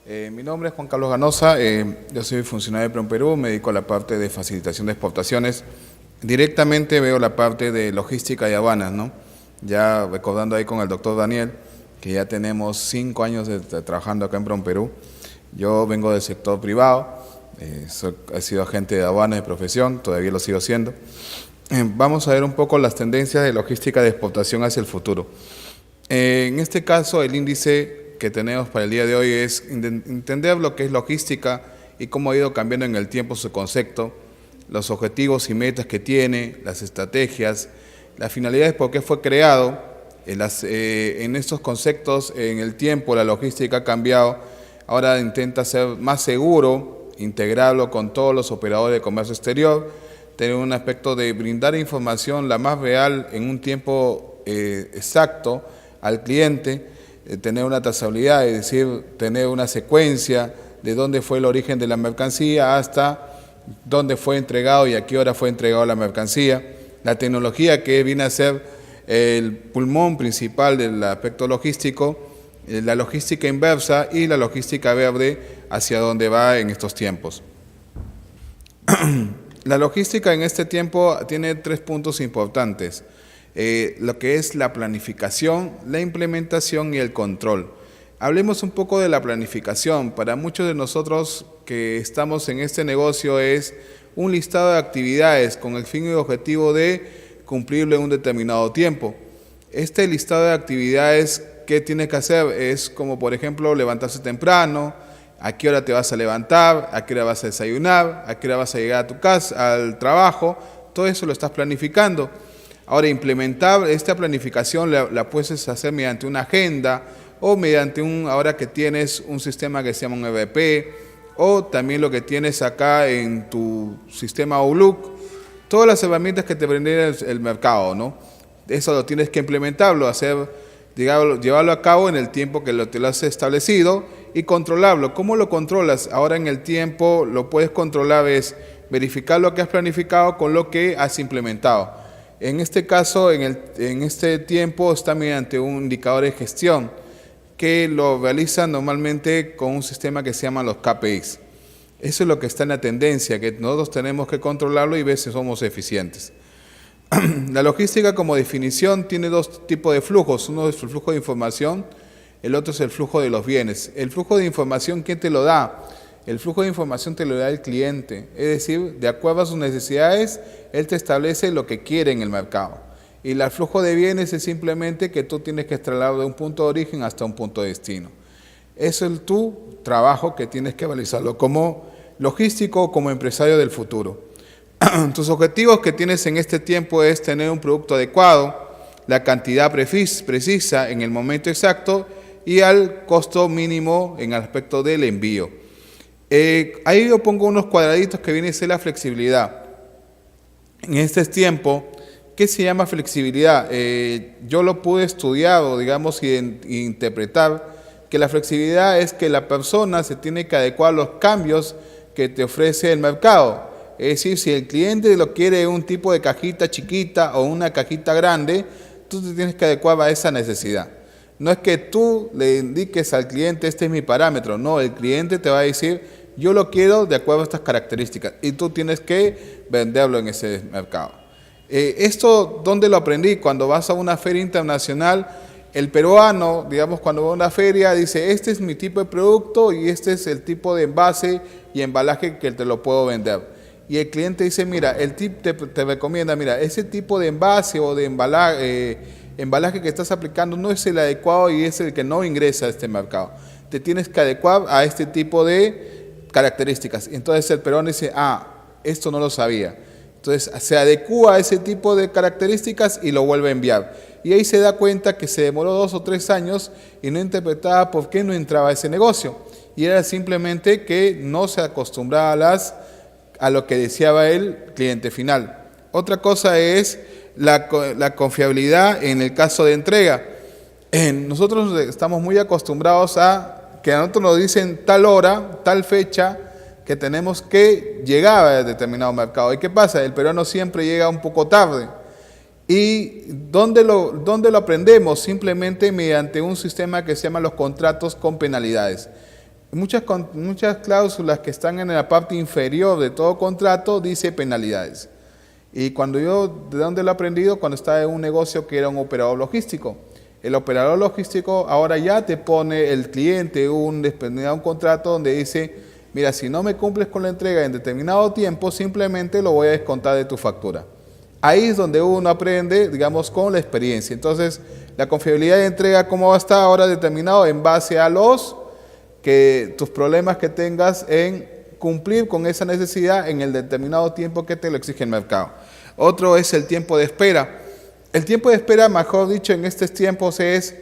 Mi nombre es Juan Carlos Ganosa, yo soy funcionario de PROMPERÚ, me dedico a la parte de facilitación de exportaciones. Directamente veo la parte de logística y aduanas, ¿no? Ya recordando ahí con el doctor Daniel, que ya tenemos 5 años trabajando acá en PROMPERÚ. Yo vengo del sector privado, he sido agente de aduanas de profesión, todavía lo sigo siendo. Vamos a ver un poco las tendencias de logística de exportación hacia el futuro. En este caso, el índice que tenemos para el día de hoy es entender lo que es logística y cómo ha ido cambiando en el tiempo su concepto, los objetivos y metas que tiene, las estrategias, las finalidades por qué fue creado. En estos conceptos, en el tiempo, la logística ha cambiado. Ahora intenta ser más seguro, integrarlo con todos los operadores de comercio exterior, tener un aspecto de brindar información la más real en un tiempo exacto al cliente, tener una trazabilidad, es decir, tener una secuencia de dónde fue el origen de la mercancía hasta dónde fue entregado y a qué hora fue entregado la mercancía. La tecnología, que viene a ser el pulmón principal del aspecto logístico, la logística inversa y la logística verde, hacia dónde va en estos tiempos. La logística en este tiempo tiene 3 puntos importantes. Lo que es la planificación, la implementación y el control. Hablemos un poco de la planificación. Para muchos de nosotros que estamos en este negocio es un listado de actividades con el fin y objetivo de cumplirlo en un determinado tiempo. Este listado de actividades, ¿qué tienes que hacer? Es como, por ejemplo, levantarse temprano, a qué hora te vas a levantar, a qué hora vas a desayunar, a qué hora vas a llegar a tu casa, al trabajo. Todo eso lo estás planificando. Ahora, implementar esta planificación la puedes hacer mediante una agenda o mediante ahora que tienes un sistema que se llama un ERP, o también lo que tienes acá en tu sistema Outlook, todas las herramientas que te brinda el mercado, ¿no? Eso lo tienes que implementarlo, llevarlo a cabo en el tiempo que te lo has establecido y controlarlo. ¿Cómo lo controlas? Ahora en el tiempo lo puedes controlar, es verificar lo que has planificado con lo que has implementado. En este caso, en este tiempo está mediante un indicador de gestión que lo realizan normalmente con un sistema que se llama los KPIs. Eso es lo que está en la tendencia, que nosotros tenemos que controlarlo y ver si somos eficientes. La logística, como definición, tiene 2 tipos de flujos. Uno es el flujo de información, el otro es el flujo de los bienes. El flujo de información, ¿quién te lo da? El flujo de información te lo da el cliente, es decir, de acuerdo a sus necesidades, él te establece lo que quiere en el mercado. Y el flujo de bienes es simplemente que tú tienes que trasladarlo de un punto de origen hasta un punto de destino. Eso es tu trabajo que tienes que realizarlo como logístico o como empresario del futuro. Tus objetivos que tienes en este tiempo es tener un producto adecuado, la cantidad precisa en el momento exacto y al costo mínimo en el aspecto del envío. Ahí yo pongo unos cuadraditos que viene a ser la flexibilidad. En este tiempo, ¿qué se llama flexibilidad? Yo lo pude estudiar o digamos interpretar que la flexibilidad es que la persona se tiene que adecuar a los cambios que te ofrece el mercado. Es decir, si el cliente lo quiere un tipo de cajita chiquita o una cajita grande, tú te tienes que adecuar a esa necesidad. No es que tú le indiques al cliente, este es mi parámetro. No, el cliente te va a decir, yo lo quiero de acuerdo a estas características. Y tú tienes que venderlo en ese mercado. Esto, ¿dónde lo aprendí? Cuando vas a una feria internacional, el peruano, digamos, cuando va a una feria, dice, este es mi tipo de producto y este es el tipo de envase y embalaje que te lo puedo vender. Y el cliente dice, mira, el tip te recomienda, mira, ese tipo de envase o de embalaje que estás aplicando no es el adecuado y es el que no ingresa a este mercado. Te tienes que adecuar a este tipo de características. Entonces el peruano dice, esto no lo sabía. Entonces se adecua a ese tipo de características y lo vuelve a enviar. Y ahí se da cuenta que se demoró 2 o 3 años y no interpretaba por qué no entraba a ese negocio. Y era simplemente que no se acostumbraba a lo que deseaba el cliente final. Otra cosa es la confiabilidad en el caso de entrega. Nosotros estamos muy acostumbrados a que a nosotros nos dicen tal hora, tal fecha, que tenemos que llegar a determinado mercado. ¿Y qué pasa? El peruano siempre llega un poco tarde. ¿Y dónde lo aprendemos? Simplemente mediante un sistema que se llama los contratos con penalidades. Muchas cláusulas que están en la parte inferior de todo contrato dice penalidades. Y cuando yo, ¿de dónde lo he aprendido? Cuando estaba en un negocio que era un operador logístico. El operador logístico ahora ya te pone el cliente un contrato donde dice, mira, si no me cumples con la entrega en determinado tiempo, simplemente lo voy a descontar de tu factura. Ahí es donde uno aprende, digamos, con la experiencia. Entonces, la confiabilidad de entrega, ¿cómo va a estar ahora determinado? En base a tus problemas que tengas en cumplir con esa necesidad en el determinado tiempo que te lo exige el mercado. Otro es el tiempo de espera. El tiempo de espera, mejor dicho, en estos tiempos es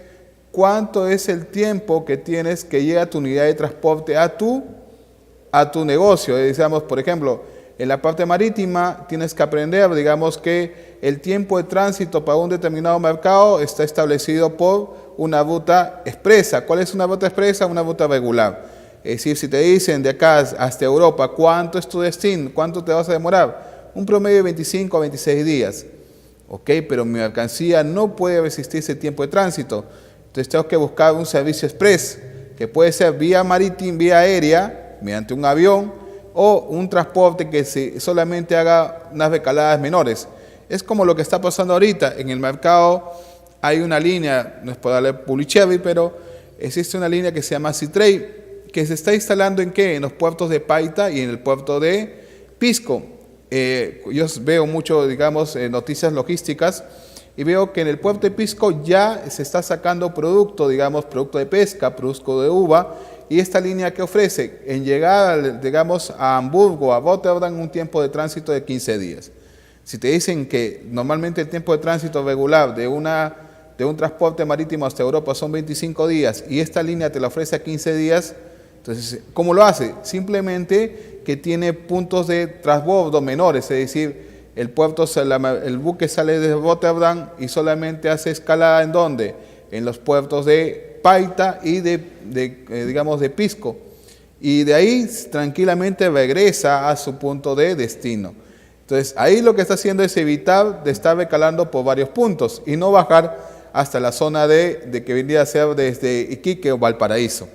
cuánto es el tiempo que tienes que llega tu unidad de transporte a tu negocio. Digamos, por ejemplo, en la parte marítima tienes que aprender, digamos, que el tiempo de tránsito para un determinado mercado está establecido por una ruta expresa. ¿Cuál es una ruta expresa? Una ruta regular. Es decir, si te dicen de acá hasta Europa, ¿cuánto es tu destino? ¿Cuánto te vas a demorar? Un promedio de 25 a 26 días. Ok, pero mi mercancía no puede resistir ese tiempo de tránsito. Entonces tengo que buscar un servicio express, que puede ser vía marítima, vía aérea, mediante un avión, o un transporte que solamente haga unas recaladas menores. Es como lo que está pasando ahorita. En el mercado hay una línea, no es por darle publicidad, pero existe una línea que se llama SeaTrade, que se está instalando ¿en qué? En los puertos de Paita y en el puerto de Pisco. Yo veo mucho, digamos, noticias logísticas y veo que en el puerto de Pisco ya se está sacando producto, digamos, producto de pesca, producto de uva, y esta línea que ofrece en llegar, digamos, a Hamburgo, a Rotterdam, un tiempo de tránsito de 15 días. Si te dicen que normalmente el tiempo de tránsito regular de un transporte marítimo hasta Europa son 25 días y esta línea te la ofrece a 15 días, entonces, ¿cómo lo hace? Simplemente que tiene puntos de transbordo menores, es decir, el buque sale de Rotterdam y solamente hace escalada ¿en dónde? En los puertos de Paita y digamos, de Pisco. Y de ahí tranquilamente regresa a su punto de destino. Entonces, ahí lo que está haciendo es evitar de estar recalando por varios puntos y no bajar hasta la zona de que vendría a ser desde Iquique o Valparaíso.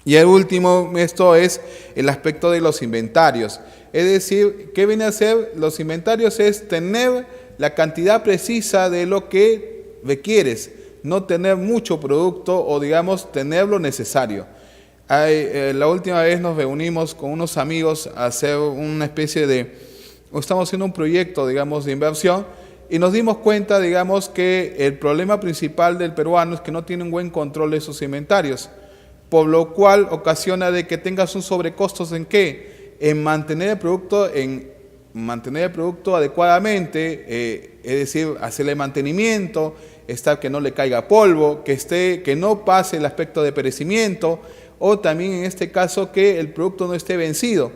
Y el último, esto es el aspecto de los inventarios. Es decir, ¿qué viene a ser? Los inventarios es tener la cantidad precisa de lo que requieres, no tener mucho producto o, digamos, tener lo necesario. La última vez nos reunimos con unos amigos a hacer una especie estamos haciendo un proyecto, digamos, de inversión y nos dimos cuenta, digamos, que el problema principal del peruano es que no tiene un buen control de sus inventarios, por lo cual ocasiona de que tengas un sobrecostos ¿en qué? En mantener el producto adecuadamente, es decir, hacerle mantenimiento, que no le caiga polvo, que no pase el aspecto de perecimiento, o también en este caso que el producto no esté vencido.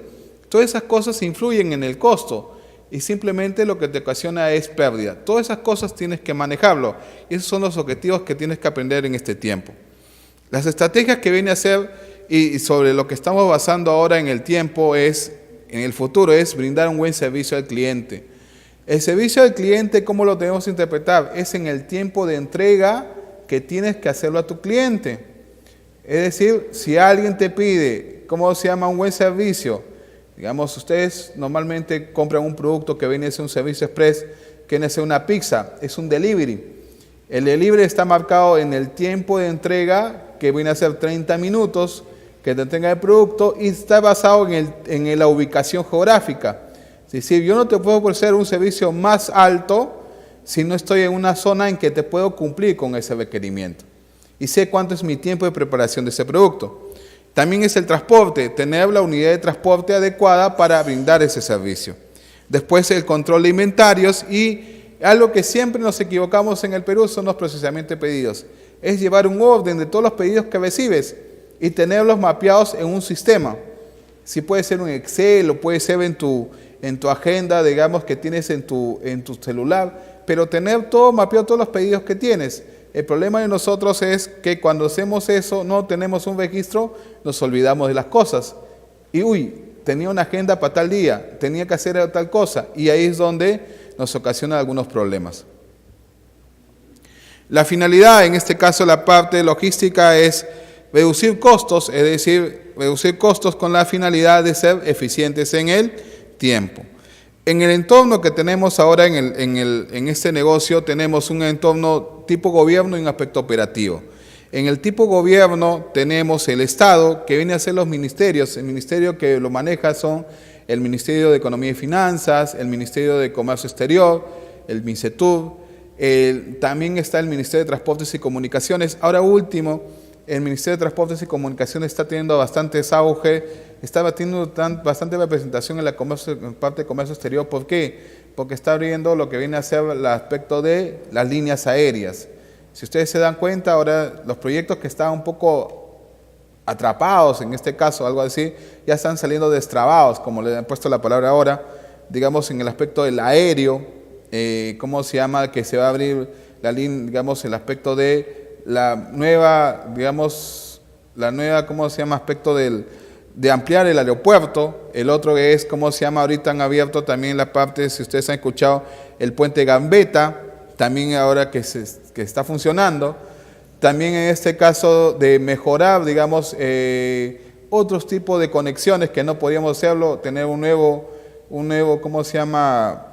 Todas esas cosas influyen en el costo y simplemente lo que te ocasiona es pérdida. Todas esas cosas tienes que manejarlo y esos son los objetivos que tienes que aprender en este tiempo. Las estrategias que viene a ser y sobre lo que estamos basando ahora en el tiempo en el futuro es brindar un buen servicio al cliente. El servicio al cliente, ¿cómo lo debemos interpretar? Es en el tiempo de entrega que tienes que hacerlo a tu cliente. Es decir, si alguien te pide, ¿cómo se llama un buen servicio? Digamos, ustedes normalmente compran un producto que viene a ser un servicio express, que viene a ser una pizza, es un delivery. El delivery está marcado en el tiempo de entrega, que viene a ser 30 minutos, que te entrega el producto, y está basado en la ubicación geográfica. Es decir, yo no te puedo ofrecer un servicio más alto si no estoy en una zona en que te puedo cumplir con ese requerimiento. Y sé cuánto es mi tiempo de preparación de ese producto. También es el transporte, tener la unidad de transporte adecuada para brindar ese servicio. Después el control de inventarios y algo que siempre nos equivocamos en el Perú son los procesamientos de pedidos. Es llevar un orden de todos los pedidos que recibes y tenerlos mapeados en un sistema. Si puede ser un Excel o puede ser en tu agenda, digamos, que tienes en tu celular, pero tener todo mapeado, todos los pedidos que tienes. El problema de nosotros es que cuando hacemos eso, no tenemos un registro, nos olvidamos de las cosas. Y tenía una agenda para tal día, tenía que hacer tal cosa, y ahí es donde nos ocasiona algunos problemas. La finalidad, en este caso la parte logística, es Reducir costos, es decir, reducir costos con la finalidad de ser eficientes en el tiempo. En el entorno que tenemos ahora en este negocio, tenemos un entorno tipo gobierno y un aspecto operativo. En el tipo gobierno tenemos el Estado, que viene a ser los ministerios. El ministerio que lo maneja son el Ministerio de Economía y Finanzas, el Ministerio de Comercio Exterior, el MINCETUR, también está el Ministerio de Transportes y Comunicaciones. Ahora último, el Ministerio de Transportes y Comunicaciones está teniendo bastante auge, está teniendo bastante representación en la parte de comercio exterior. ¿Por qué? Porque está abriendo lo que viene a ser el aspecto de las líneas aéreas. Si ustedes se dan cuenta, ahora los proyectos que estaban un poco atrapados, en este caso, algo así, ya están saliendo destrabados, como le han puesto la palabra ahora, digamos, en el aspecto del aéreo, ¿cómo se llama? Que se va a abrir la línea, digamos, el aspecto de la nueva, digamos, ¿cómo se llama? Aspecto de ampliar el aeropuerto. El otro es, ¿cómo se llama? Ahorita han abierto también la parte, si ustedes han escuchado, el puente Gambetta, también ahora que está funcionando. También en este caso de mejorar, digamos, otros tipos de conexiones que no podíamos hacerlo, tener un nuevo, ¿cómo se llama?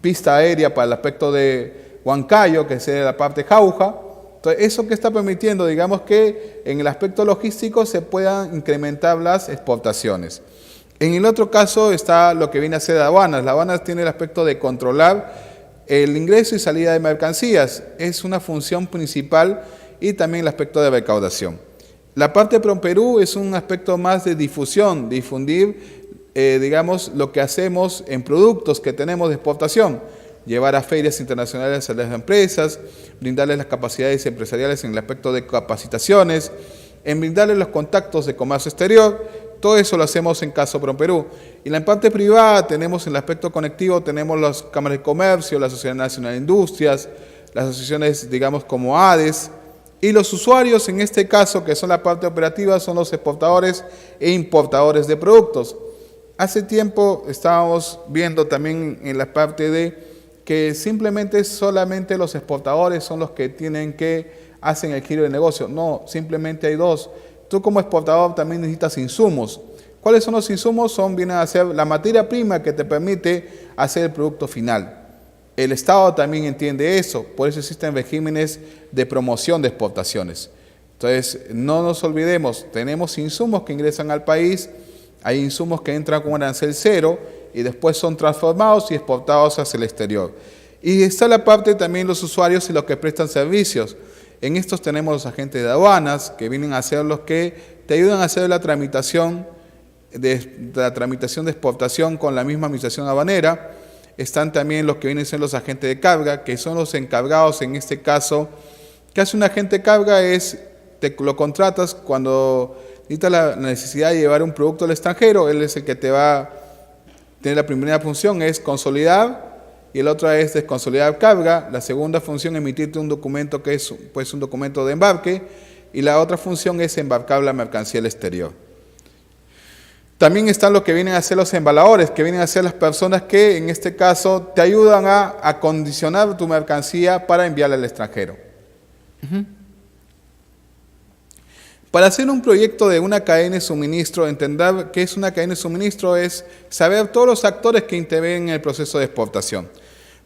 Pista aérea para el aspecto de Huancayo, que es la parte Jauja. Entonces, eso que está permitiendo, digamos, que en el aspecto logístico se puedan incrementar las exportaciones. En el otro caso está lo que viene a ser aduanas. Las aduanas tiene el aspecto de controlar el ingreso y salida de mercancías. Es una función principal, y también el aspecto de recaudación. La parte de PROMPERÚ es un aspecto más de difusión, difundir, digamos, lo que hacemos en productos que tenemos de exportación, llevar a ferias internacionales a las empresas, brindarles las capacidades empresariales en el aspecto de capacitaciones, en brindarles los contactos de comercio exterior. Todo eso lo hacemos en caso PROMPERÚ. Y la parte privada tenemos en el aspecto conectivo, tenemos las cámaras de comercio, la Sociedad Nacional de Industrias, las asociaciones, digamos, como ADES, y los usuarios, en este caso, que son la parte operativa, son los exportadores e importadores de productos. Hace tiempo estábamos viendo también en la parte de que solamente los exportadores son los que hacen el giro de negocio. No, simplemente hay dos. Tú como exportador también necesitas insumos. ¿Cuáles son los insumos? Vienen a ser la materia prima que te permite hacer el producto final. El Estado también entiende eso, por eso existen regímenes de promoción de exportaciones. Entonces, no nos olvidemos, tenemos insumos que ingresan al país, hay insumos que entran con un arancel cero y después son transformados y exportados hacia el exterior. Y está la parte también los usuarios y los que prestan servicios. En estos tenemos los agentes de aduanas, que vienen a ser los que te ayudan a hacer la tramitación de exportación con la misma administración aduanera. Están también los que vienen a ser los agentes de carga, que son los encargados en este caso. ¿Qué hace un agente de carga? Lo contratas cuando necesitas la necesidad de llevar un producto al extranjero. Él es el que te va a tener la primera función, es consolidar, y la otra es desconsolidar carga. La segunda función, emitirte un documento que es pues un documento de embarque, y la otra función es embarcar la mercancía al exterior. También están los que vienen a ser los embaladores, que vienen a ser las personas que en este caso te ayudan a acondicionar tu mercancía para enviarla al extranjero. Para hacer un proyecto de una cadena de suministro, entender qué es una cadena de suministro es saber todos los actores que intervienen en el proceso de exportación.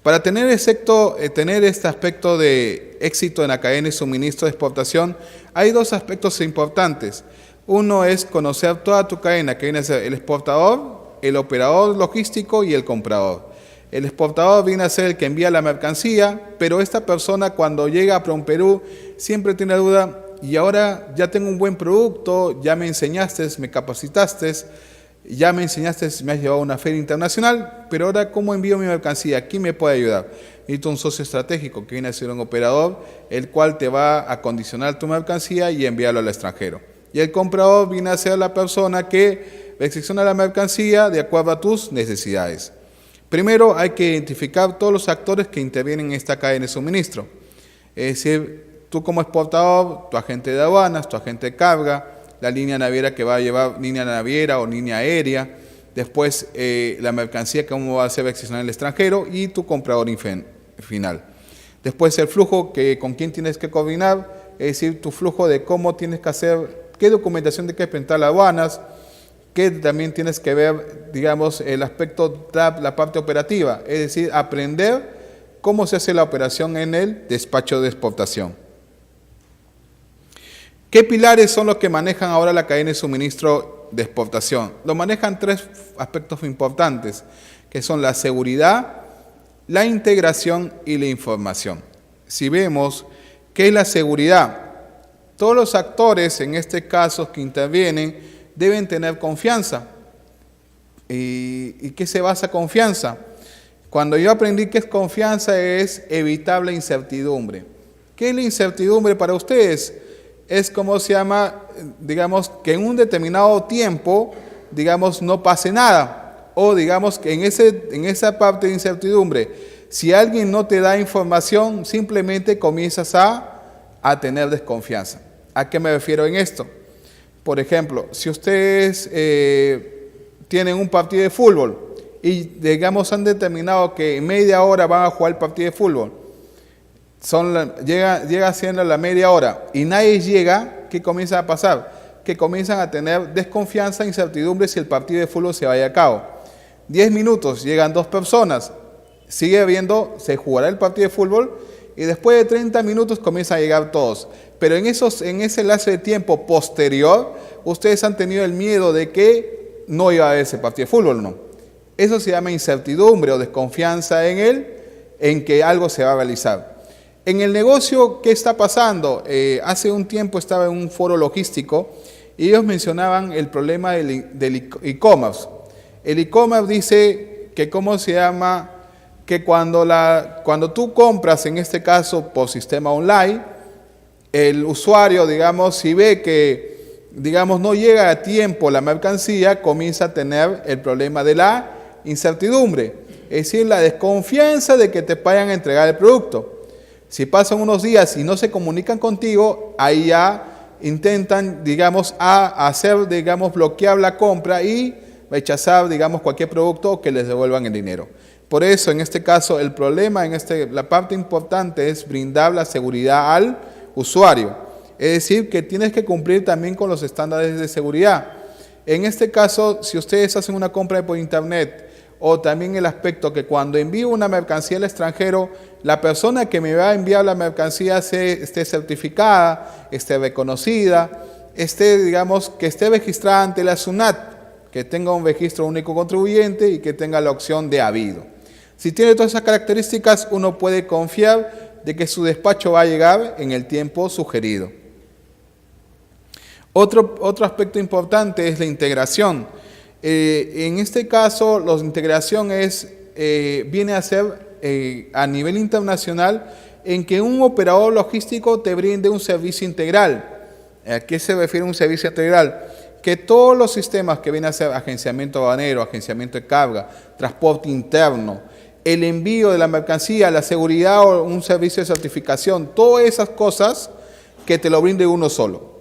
Para tener este aspecto de éxito en la cadena de suministro de exportación, hay dos aspectos importantes. Uno es conocer toda tu cadena, que viene a ser el exportador, el operador logístico y el comprador. El exportador viene a ser el que envía la mercancía, pero esta persona cuando llega a PROMPERÚ siempre tiene la duda, y ahora ya tengo un buen producto, ya me enseñaste, me capacitaste, ya me enseñaste, me has llevado a una feria internacional, pero ahora ¿cómo envío mi mercancía? ¿Quién me puede ayudar? Necesito un socio estratégico que viene a ser un operador, el cual te va a acondicionar tu mercancía y enviarlo al extranjero. Y el comprador viene a ser la persona que recepciona la mercancía de acuerdo a tus necesidades. Primero hay que identificar todos los actores que intervienen en esta cadena de suministro. Es decir, tú como exportador, tu agente de aduanas, tu agente de carga, la línea naviera que va a llevar línea naviera o línea aérea, después la mercancía que va a ser recepcionada en el extranjero y tu comprador final. Después el flujo con quién tienes que coordinar, es decir, tu flujo de cómo tienes que hacer, qué documentación tienes que presentar a las aduanas, que también tienes que ver, digamos, el aspecto de la parte operativa, es decir, aprender cómo se hace la operación en el despacho de exportación. ¿Qué pilares son los que manejan ahora la cadena de suministro de exportación? Lo manejan tres aspectos importantes, que son la seguridad, la integración y la información. Si vemos qué es la seguridad, todos los actores, en este caso que intervienen, deben tener confianza. ¿Y qué se basa confianza? Cuando yo aprendí qué es confianza, es evitar la incertidumbre. ¿Qué es la incertidumbre para ustedes? Es como se llama, digamos, que en un determinado tiempo, digamos, no pase nada. O digamos que en esa parte de incertidumbre, si alguien no te da información, simplemente comienzas a tener desconfianza. ¿A qué me refiero en esto? Por ejemplo, si ustedes tienen un partido de fútbol y, digamos, han determinado que en media hora van a jugar el partido de fútbol, llega siendo la media hora y nadie llega, ¿qué comienza a pasar? Que comienzan a tener desconfianza e incertidumbre si el partido de fútbol se vaya a cabo. 10 minutos, llegan 2 personas, sigue habiendo, se jugará el partido de fútbol y después de 30 minutos comienzan a llegar todos. Pero en ese lapso de tiempo posterior, ustedes han tenido el miedo de que no iba a haber ese partido de fútbol, ¿no? Eso se llama incertidumbre o desconfianza en que algo se va a realizar. En el negocio, ¿qué está pasando? Hace un tiempo estaba en un foro logístico y ellos mencionaban el problema del e-commerce. El e-commerce dice que, ¿cómo se llama? Que cuando tú compras, en este caso por sistema online, el usuario, digamos, si ve que, digamos, no llega a tiempo la mercancía, comienza a tener el problema de la incertidumbre, es decir, la desconfianza de que te vayan a entregar el producto. Si pasan unos días y no se comunican contigo, ahí ya intentan, digamos, hacer, digamos, bloquear la compra y rechazar, digamos, cualquier producto que les devuelvan el dinero. Por eso, en este caso, el problema, la parte importante es brindar la seguridad al usuario. Es decir, que tienes que cumplir también con los estándares de seguridad. En este caso, si ustedes hacen una compra por internet, o también el aspecto que cuando envío una mercancía al extranjero, la persona que me va a enviar la mercancía esté certificada, esté reconocida, digamos, que esté registrada ante la SUNAT, que tenga un registro único contribuyente y que tenga la opción de habido. Si tiene todas esas características, uno puede confiar de que su despacho va a llegar en el tiempo sugerido. Otro aspecto importante es la integración. En este caso, la integración viene a ser a nivel internacional en que un operador logístico te brinde un servicio integral. ¿A qué se refiere un servicio integral? Que todos los sistemas que vienen a ser agenciamiento aduanero, agenciamiento de carga, transporte interno, el envío de la mercancía, la seguridad o un servicio de certificación, todas esas cosas que te lo brinde uno solo.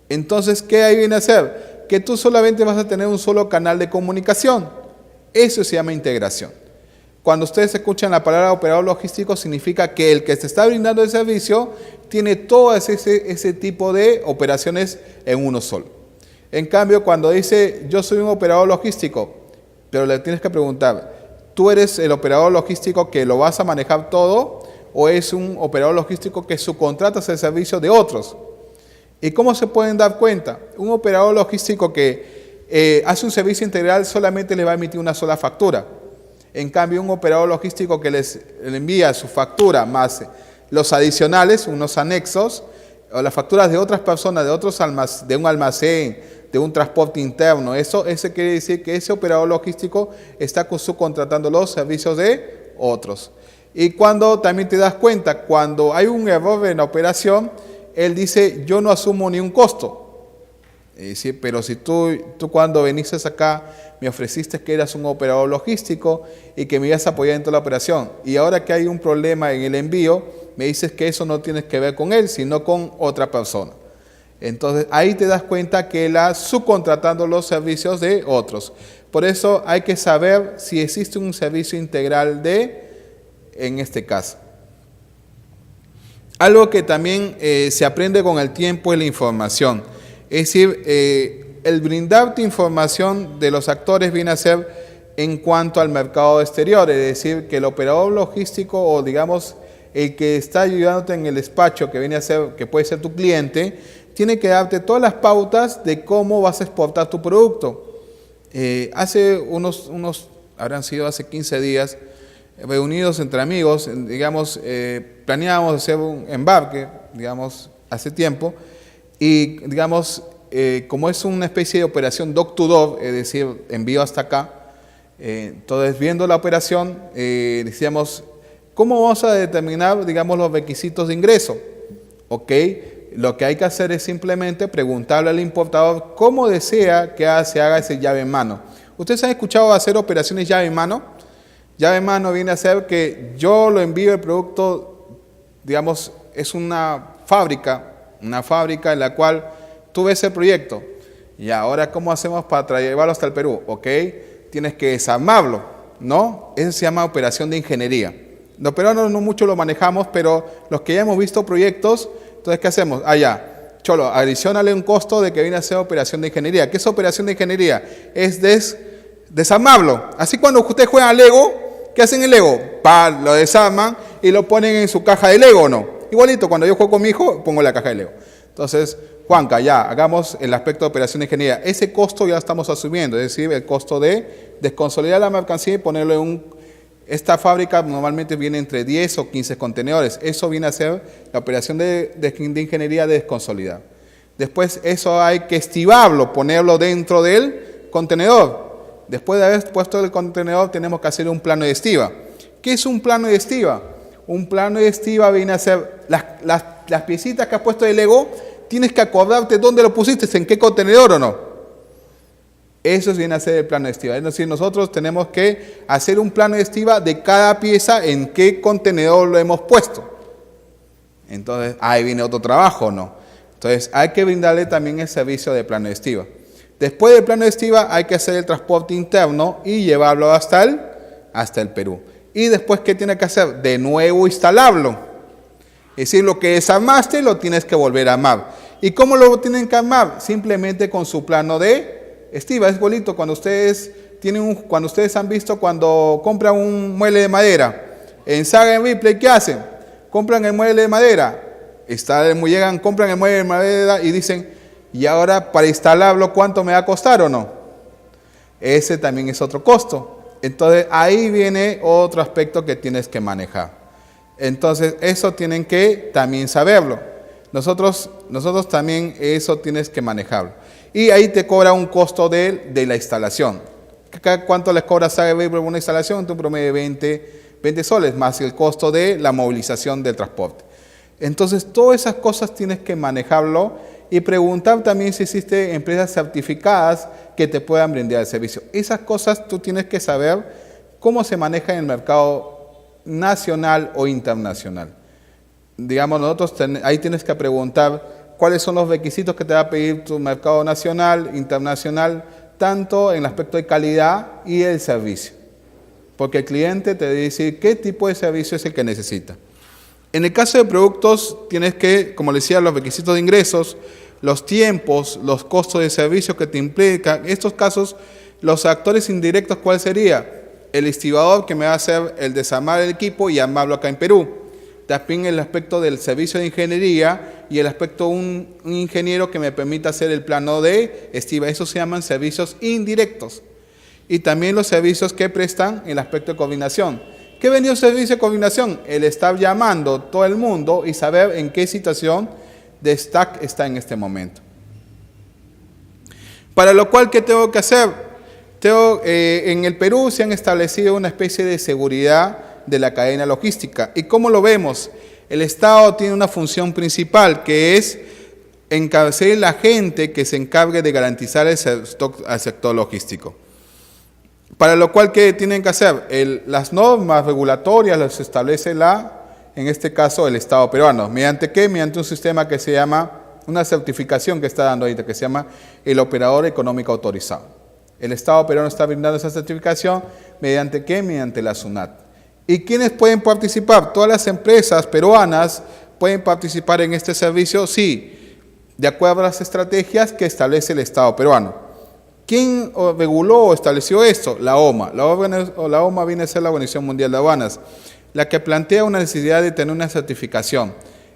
Entonces, ¿qué ahí viene a ser? Que tú solamente vas a tener un solo canal de comunicación. Eso se llama integración. Cuando ustedes escuchan la palabra operador logístico, significa que el que te está brindando el servicio tiene todo ese tipo de operaciones en uno solo. En cambio, cuando dice yo soy un operador logístico, pero le tienes que preguntar, ¿tú eres el operador logístico que lo vas a manejar todo o es un operador logístico que subcontratas el servicio de otros? ¿Y cómo se pueden dar cuenta? Un operador logístico que hace un servicio integral solamente le va a emitir una sola factura. En cambio, un operador logístico que le envía su factura más los adicionales, unos anexos, o las facturas de otras personas, de un almacén, de un transporte interno, eso quiere decir que ese operador logístico está subcontratando los servicios de otros. Y cuando también te das cuenta, cuando hay un error en la operación, él dice, yo no asumo ni un costo. Pero si tú cuando viniste acá me ofreciste que eras un operador logístico y que me ibas a apoyar en toda la operación, y ahora que hay un problema en el envío, me dices que eso no tienes que ver con él, sino con otra persona. Entonces ahí te das cuenta que él está subcontratando los servicios de otros. Por eso hay que saber si existe un servicio integral en este caso. Algo que también se aprende con el tiempo es la información. Es decir, el brindarte información de los actores viene a ser en cuanto al mercado exterior, es decir, que el operador logístico o digamos el que está ayudándote en el despacho, que viene a ser, que puede ser tu cliente, tiene que darte todas las pautas de cómo vas a exportar tu producto. Hace habrán sido hace 15 días, reunidos entre amigos, digamos, planeábamos hacer un embarque, digamos, hace tiempo, y digamos, como es una especie de operación door-to-door, es decir, envío hasta acá, entonces viendo la operación, decíamos, ¿cómo vamos a determinar, digamos, los requisitos de ingreso? Ok, lo que hay que hacer es simplemente preguntarle al importador cómo desea que se haga ese llave en mano. ¿Ustedes han escuchado hacer operaciones llave en mano? Llave en mano viene a ser que yo lo envío el producto, digamos, es una fábrica en la cual tú ves el proyecto. Y ahora, ¿cómo hacemos para llevarlo hasta el Perú? Ok, tienes que desarmarlo, ¿no? Eso se llama operación de ingeniería. Los peruanos no mucho lo manejamos, pero los que ya hemos visto proyectos, entonces, ¿qué hacemos? Cholo, adicionale un costo de que viene a ser operación de ingeniería. ¿Qué es operación de ingeniería? Es desarmarlo. Así cuando ustedes juegan al Lego, ¿qué hacen el Lego? Lo desarman y lo ponen en su caja de Lego, ¿no? Igualito, cuando yo juego con mi hijo, pongo la caja de Lego. Entonces, Juanca, ya, hagamos el aspecto de operación de ingeniería. Ese costo ya lo estamos asumiendo, es decir, el costo de desconsolidar la mercancía y ponerlo en esta fábrica normalmente viene entre 10 o 15 contenedores. Eso viene a ser la operación de ingeniería de desconsolidar. Después eso hay que estibarlo, ponerlo dentro del contenedor. Después de haber puesto el contenedor tenemos que hacer un plano de estiva. ¿Qué es un plano de estiva? Un plano de estiva viene a ser las piecitas que has puesto de Lego, tienes que acordarte dónde lo pusiste, en qué contenedor o no. Eso viene a ser el plano de estiva. Es decir, nosotros tenemos que hacer un plano de estiva de cada pieza en qué contenedor lo hemos puesto. Entonces, ahí viene otro trabajo, ¿no? Entonces, hay que brindarle también el servicio de plano de estiva. Después del plano de estiva, hay que hacer el transporte interno y llevarlo hasta el Perú. Y después, ¿qué tiene que hacer? De nuevo instalarlo. Es decir, lo que desarmaste lo tienes que volver a armar. ¿Y cómo lo tienen que armar? Simplemente con su plano de estiva. Es bonito cuando ustedes han visto cuando compran un mueble de madera. En Saga en Ripley, ¿qué hacen? Compran el mueble de madera. Compran el mueble de madera y dicen, ¿y ahora para instalarlo cuánto me va a costar o no? Ese también es otro costo. Entonces ahí viene otro aspecto que tienes que manejar. Entonces eso tienen que también saberlo. Nosotros también eso tienes que manejarlo. Y ahí te cobra un costo de la instalación. ¿Cuánto les cobra Saga por una instalación? Un promedio de 20 soles, más el costo de la movilización del transporte. Entonces, todas esas cosas tienes que manejarlo y preguntar también si existen empresas certificadas que te puedan brindar el servicio. Esas cosas tú tienes que saber cómo se maneja en el mercado nacional o internacional. Digamos, ahí tienes que preguntar cuáles son los requisitos que te va a pedir tu mercado nacional, internacional, tanto en el aspecto de calidad y el servicio. Porque el cliente te debe decir qué tipo de servicio es el que necesita. En el caso de productos, tienes que, como les decía, los requisitos de ingresos, los tiempos, los costos de servicio que te implican. En estos casos, los actores indirectos, ¿cuál sería? El estibador que me va a hacer el desarmar el equipo y armarlo acá en Perú. También el aspecto del servicio de ingeniería y el aspecto un ingeniero que me permita hacer el plano de estiva. Esos se llaman servicios indirectos. Y también los servicios que prestan el aspecto de coordinación. ¿Qué venía el servicio de coordinación? El estar llamando todo el mundo y saber en qué situación de stack está en este momento. Para lo cual, ¿qué tengo que hacer? En el Perú se han establecido una especie de seguridad de la cadena logística. ¿Y cómo lo vemos? El Estado tiene una función principal que es ser la gente que se encargue de garantizar el stock al sector logístico. Para lo cual, ¿qué tienen que hacer? Las normas regulatorias las establece en este caso, el Estado peruano. ¿Mediante qué? Mediante un sistema que se llama, una certificación que está dando ahorita, que se llama el operador económico autorizado. El Estado peruano está brindando esa certificación, ¿mediante qué? Mediante la SUNAT. ¿Y quiénes pueden participar? Todas las empresas peruanas ¿Pueden participar en este servicio? Sí, de acuerdo a las estrategias que establece el Estado peruano. ¿Quién reguló o estableció esto? La OMA. La OMA viene a ser la Organización Mundial de Aduanas, la que plantea una necesidad de tener una certificación.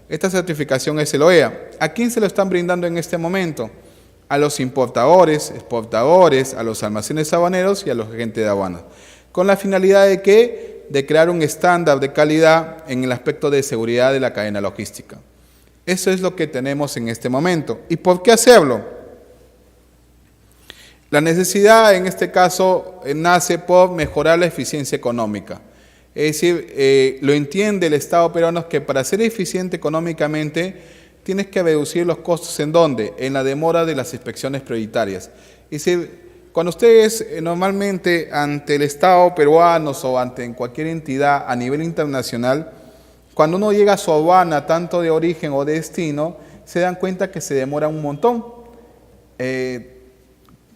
Esta certificación es el OEA. ¿A quién se lo están brindando en este momento? A los importadores, exportadores, a los almacenes aduaneros y a los agentes de aduanas, con la finalidad de ¿qué? De crear un estándar de calidad en el aspecto de seguridad de la cadena logística. Eso es lo que tenemos en este momento. ¿Y por qué hacerlo? La necesidad en este caso nace por mejorar la eficiencia económica. Es decir, lo entiende el Estado peruano que para ser eficiente económicamente tienes que reducir los costos. ¿En dónde? En la demora de las inspecciones prioritarias. Es decir, cuando ustedes normalmente ante el Estado peruano o ante cualquier entidad a nivel internacional, cuando uno llega a su aduana, tanto de origen o de destino, se dan cuenta que se demora un montón.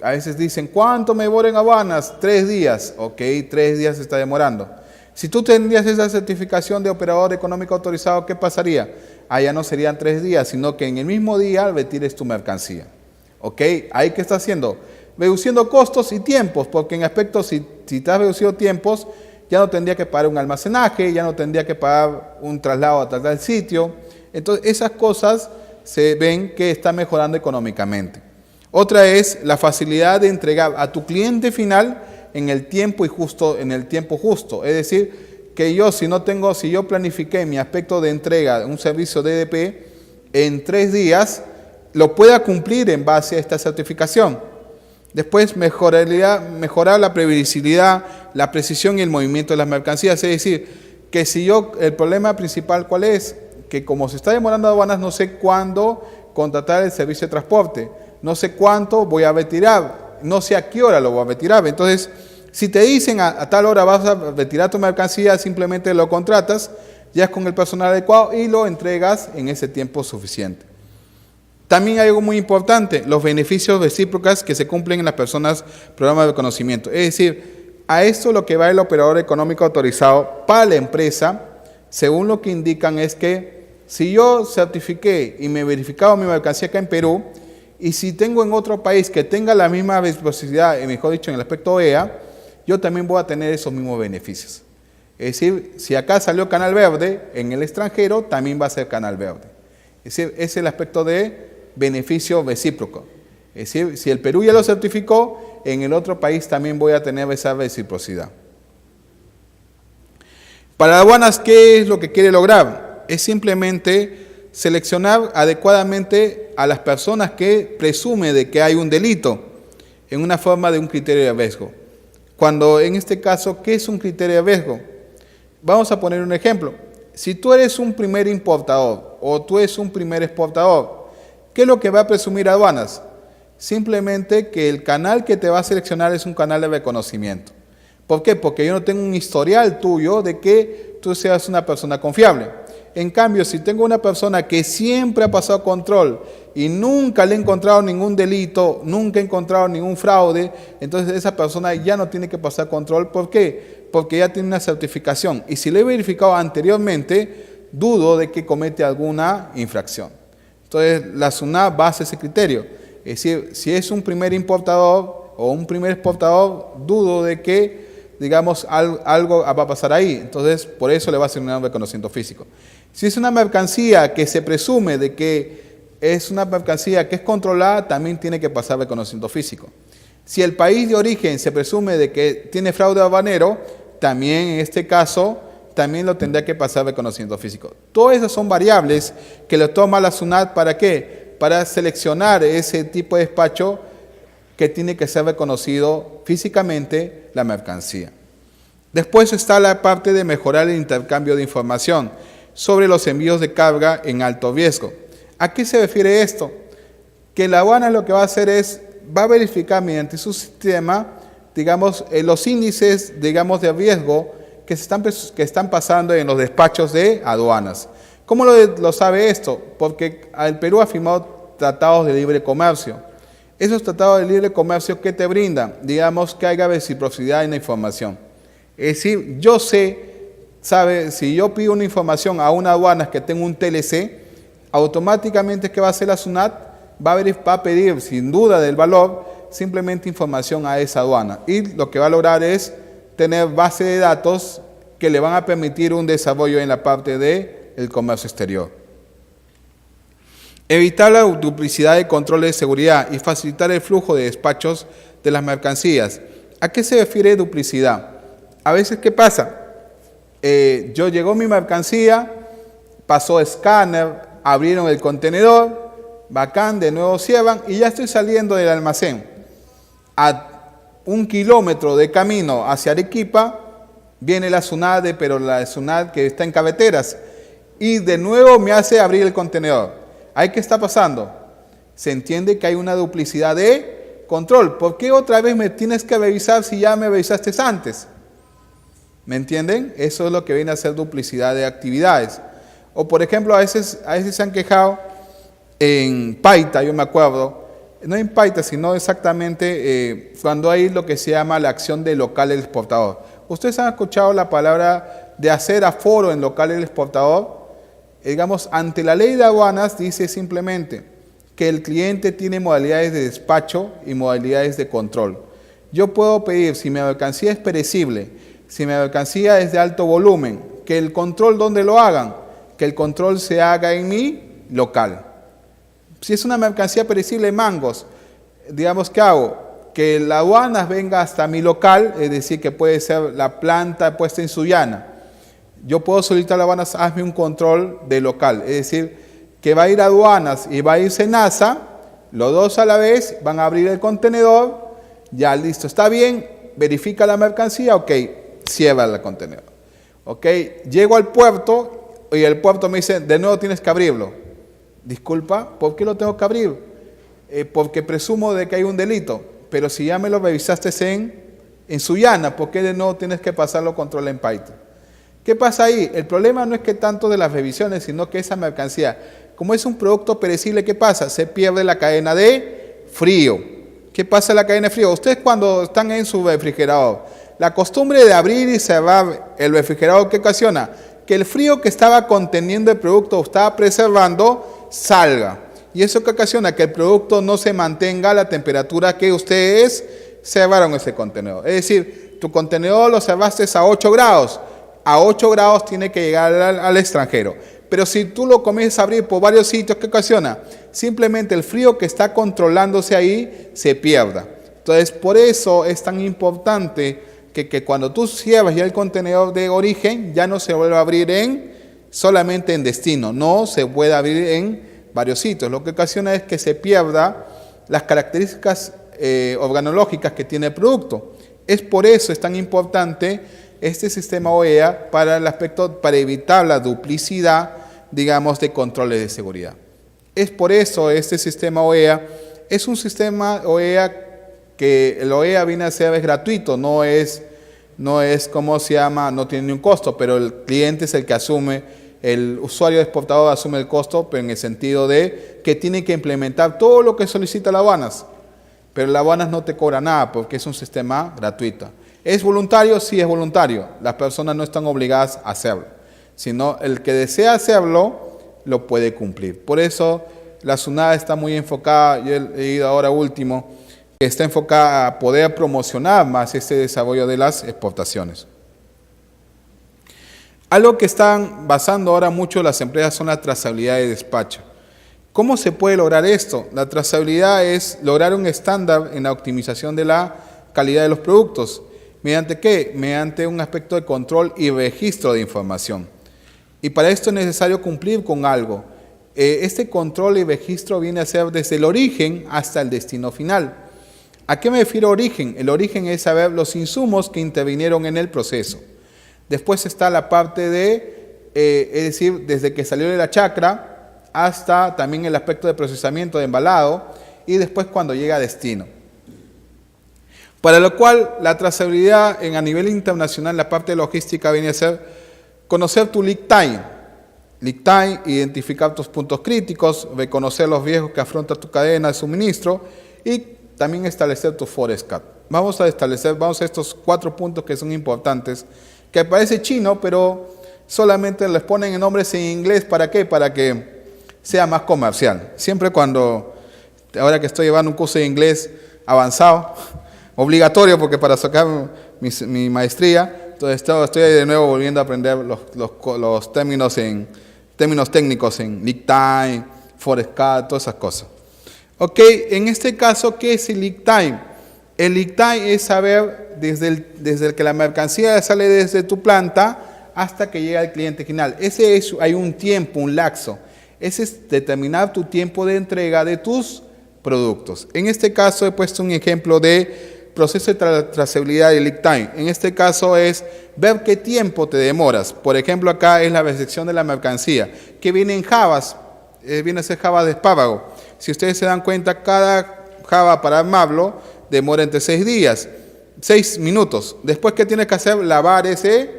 A veces dicen, ¿cuánto me demora en aduanas? 3 días. Ok, 3 días se está demorando. Si tú tendrías esa certificación de operador económico autorizado, ¿qué pasaría? Ya no serían 3 días, sino que en el mismo día retires tu mercancía. ¿Ok? ¿Ahí qué está haciendo? Reduciendo costos y tiempos, porque en aspecto, si te has reducido tiempos, ya no tendría que pagar un almacenaje, ya no tendría que pagar un traslado a tal sitio. Entonces, esas cosas se ven que están mejorando económicamente. Otra es la facilidad de entregar a tu cliente final en el tiempo justo. Es decir, que si yo planifiqué mi aspecto de entrega de un servicio DDP en 3 días, lo pueda cumplir en base a esta certificación. Después, mejorar la previsibilidad, la precisión y el movimiento de las mercancías. Es decir, que el problema principal, ¿cuál es? Que como se está demorando aduanas, no sé cuándo contratar el servicio de transporte. No sé cuánto voy a retirar, no sé a qué hora lo voy a retirar. Entonces, si te dicen a tal hora vas a retirar tu mercancía, simplemente lo contratas, ya es con el personal adecuado y lo entregas en ese tiempo suficiente. También hay algo muy importante, los beneficios recíprocos que se cumplen en las personas programas de reconocimiento. Es decir, a esto lo que va el operador económico autorizado para la empresa, según lo que indican es que si yo certifiqué y me he verificado mi mercancía acá en Perú, y si tengo en otro país que tenga la misma reciprocidad, mejor dicho, en el aspecto OEA, yo también voy a tener esos mismos beneficios. Es decir, si acá salió Canal Verde, en el extranjero también va a ser Canal Verde. Es decir, ese es el aspecto de beneficio recíproco. Es decir, si el Perú ya lo certificó, en el otro país también voy a tener esa reciprocidad. Para aduanas, ¿qué es lo que quiere lograr? Es simplemente seleccionar adecuadamente a las personas que presume de que hay un delito en una forma de un criterio de riesgo. Cuando en este caso, ¿qué es un criterio de riesgo? Vamos a poner un ejemplo. Si tú eres un primer importador o tú eres un primer exportador, ¿qué es lo que va a presumir aduanas? Simplemente que el canal que te va a seleccionar es un canal de reconocimiento. ¿Por qué? Porque yo no tengo un historial tuyo de que tú seas una persona confiable. En cambio, si tengo una persona que siempre ha pasado control y nunca le he encontrado ningún delito, nunca he encontrado ningún fraude, entonces esa persona ya no tiene que pasar control. ¿Por qué? Porque ya tiene una certificación. Y si lo he verificado anteriormente, dudo de que comete alguna infracción. Entonces, la SUNAT basa ese criterio. Es decir, si es un primer importador o un primer exportador, dudo de que, digamos, algo va a pasar ahí. Entonces, por eso le va a hacer un reconocimiento físico. Si es una mercancía que se presume de que es una mercancía que es controlada, también tiene que pasar reconocimiento físico. Si el país de origen se presume de que tiene fraude aduanero, también en este caso, también lo tendrá que pasar reconocimiento físico. Todas esas son variables que lo toma la SUNAT, ¿para qué? Para seleccionar ese tipo de despacho que tiene que ser reconocido físicamente la mercancía. Después está la parte de mejorar el intercambio de información sobre los envíos de carga en alto riesgo. ¿A qué se refiere esto? Que la aduana lo que va a hacer es, va a verificar mediante su sistema, digamos, los índices, digamos, de riesgo que están pasando en los despachos de aduanas. ¿Cómo lo sabe esto? Porque el Perú ha firmado tratados de libre comercio. Esos tratados de libre comercio, ¿qué te brindan? Digamos que haya reciprocidad en la información. Es decir, yo sé sabe, si yo pido una información a una aduana que tenga un TLC, automáticamente, ¿qué va a hacer la SUNAT? Va a pedir, sin duda del valor, simplemente información a esa aduana. Y lo que va a lograr es tener base de datos que le van a permitir un desarrollo en la parte del comercio exterior. Evitar la duplicidad de controles de seguridad y facilitar el flujo de despachos de las mercancías. ¿A qué se refiere duplicidad? A veces, ¿qué pasa? Llegó mi mercancía, pasó escáner, abrieron el contenedor, bacán, de nuevo cierran y ya estoy saliendo del almacén. A 1 kilómetro de camino hacia Arequipa viene la SUNAT, pero la SUNAT que está en Carreteras, y de nuevo me hace abrir el contenedor. ¿Ahí qué está pasando? Se entiende que hay una duplicidad de control. ¿Por qué otra vez me tienes que revisar si ya me revisaste antes? ¿Me entienden? Eso es lo que viene a ser duplicidad de actividades. O por ejemplo, a veces se han quejado en Paita, yo me acuerdo, no en Paita, sino exactamente cuando hay lo que se llama la acción de local del exportador. ¿Ustedes han escuchado la palabra de hacer aforo en local del exportador? Digamos, ante la ley de aduanas dice simplemente que el cliente tiene modalidades de despacho y modalidades de control. Yo puedo pedir, si mi mercancía es perecible, si mi mercancía es de alto volumen, que el control, ¿dónde lo hagan? Que el control se haga en mi local. Si es una mercancía perecible, mangos, digamos, ¿qué hago? Que la aduana venga hasta mi local, es decir, que puede ser la planta puesta en Sullana. Yo puedo solicitar a la aduana, hazme un control de local, es decir, que va a ir a aduanas y va a ir SENASA, los dos a la vez, van a abrir el contenedor, ya listo, está bien, verifica la mercancía, ok, cierra el contenedor. Ok, llego al puerto y el puerto me dice, de nuevo tienes que abrirlo. Disculpa, ¿por qué lo tengo que abrir? Porque presumo de que hay un delito, pero si ya me lo revisaste en Sullana, ¿por qué de nuevo tienes que pasarlo control en Paita? ¿Qué pasa ahí? El problema no es que tanto de las revisiones, sino que esa mercancía, como es un producto perecible, ¿qué pasa? Se pierde la cadena de frío. ¿Qué pasa en la cadena de frío? Ustedes cuando están en su refrigerador, la costumbre de abrir y cerrar el refrigerador, ¿qué ocasiona? Que el frío que estaba conteniendo el producto o estaba preservando, salga. Y eso que ocasiona que el producto no se mantenga a la temperatura que ustedes cerraron ese contenedor. Es decir, tu contenedor lo cerraste a 8 grados. A 8 grados tiene que llegar al extranjero. Pero si tú lo comienzas a abrir por varios sitios, ¿qué ocasiona? Simplemente el frío que está controlándose ahí se pierda. Entonces, por eso es tan importante que cuando tú cierras ya el contenedor de origen, ya no se vuelve a abrir solamente en destino, no se puede abrir en varios sitios. Lo que ocasiona es que se pierda las características organológicas que tiene el producto. Es por eso es tan importante este sistema OEA para el aspecto, para evitar la duplicidad, digamos, de controles de seguridad. Es por eso este sistema OEA es un sistema OEA que el OEA viene a ser gratuito, no es como se llama, no tiene ni un costo, pero el cliente es el que asume, el usuario exportador asume el costo, pero en el sentido de que tiene que implementar todo lo que solicita la aduanas, pero la aduanas no te cobra nada porque es un sistema gratuito. ¿Es voluntario? Sí, es voluntario. Las personas no están obligadas a hacerlo, sino el que desea hacerlo lo puede cumplir. Por eso la SUNAT está muy enfocada, yo he leído ahora último, que está enfocada a poder promocionar más este desarrollo de las exportaciones. Algo que están basando ahora mucho las empresas son la trazabilidad de despacho. ¿Cómo se puede lograr esto? La trazabilidad es lograr un estándar en la optimización de la calidad de los productos. ¿Mediante qué? Mediante un aspecto de control y registro de información. Y para esto es necesario cumplir con algo. Este control y registro viene a ser desde el origen hasta el destino final. ¿A qué me refiero origen? El origen es saber los insumos que intervinieron en el proceso. Después está la parte de, es decir, desde que salió de la chacra hasta también el aspecto de procesamiento de embalado y después cuando llega a destino. Para lo cual la trazabilidad a nivel internacional, la parte de logística viene a ser conocer tu lead time. Lead time, identificar tus puntos críticos, reconocer los riesgos que afronta tu cadena de suministro y también establecer tu forecast. Vamos a estos 4 puntos que son importantes, que parece chino, pero solamente les ponen nombres en inglés. ¿Para qué? Para que sea más comercial. Siempre ahora que estoy llevando un curso de inglés avanzado, obligatorio, porque para sacar mi maestría, entonces estoy de nuevo volviendo a aprender los términos técnicos en lead time, forecast, todas esas cosas. Ok, en este caso, ¿qué es el lead time? El lead time es saber desde que la mercancía sale desde tu planta hasta que llega al cliente final. Hay un tiempo, un lapso. Ese es determinar tu tiempo de entrega de tus productos. En este caso he puesto un ejemplo de proceso de trazabilidad de lead time. En este caso es ver qué tiempo te demoras. Por ejemplo, acá es la recepción de la mercancía, que viene en jabas, viene a ser java de espárrago. Si ustedes se dan cuenta, cada java para armarlo demora entre 6 minutos. Después, ¿qué tienes que hacer? Lavar ese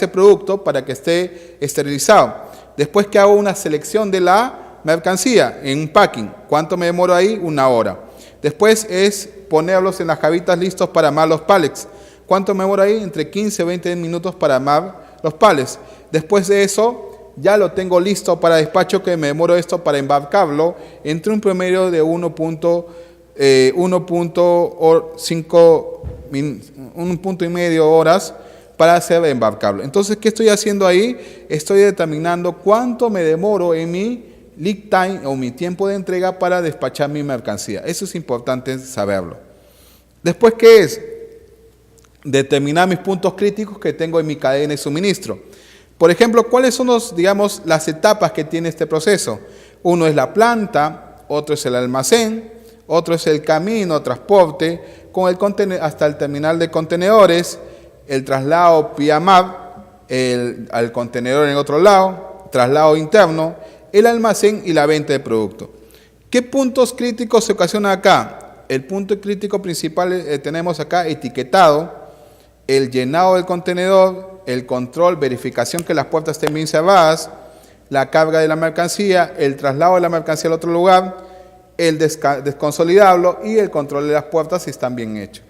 producto para que esté esterilizado. Después que hago una selección de la mercancía en un packing, ¿cuánto me demoro ahí? 1 hora. Después es ponerlos en las javitas listos para armar los pallets. ¿Cuánto me demoro ahí? Entre 15 y 20 minutos para armar los pallets. Después de eso, ya lo tengo listo para despacho, que me demoro esto para embarcarlo entre un promedio de 1.5 horas para hacer embarcarlo. Entonces, ¿qué estoy haciendo ahí? Estoy determinando cuánto me demoro en mi lead time o mi tiempo de entrega para despachar mi mercancía. Eso es importante saberlo. Después, ¿qué es? Determinar mis puntos críticos que tengo en mi cadena de suministro. Por ejemplo, ¿cuáles son las etapas que tiene este proceso? Uno es la planta, otro es el almacén, otro es el camino, transporte, hasta el terminal de contenedores, el traslado vía mar, al contenedor en otro lado, traslado interno, el almacén y la venta de producto. ¿Qué puntos críticos se ocasionan acá? El punto crítico principal tenemos acá etiquetado, el llenado del contenedor, el control, verificación que las puertas estén bien cerradas, la carga de la mercancía, el traslado de la mercancía al otro lugar, el desconsolidarlo y el control de las puertas si están bien hechos.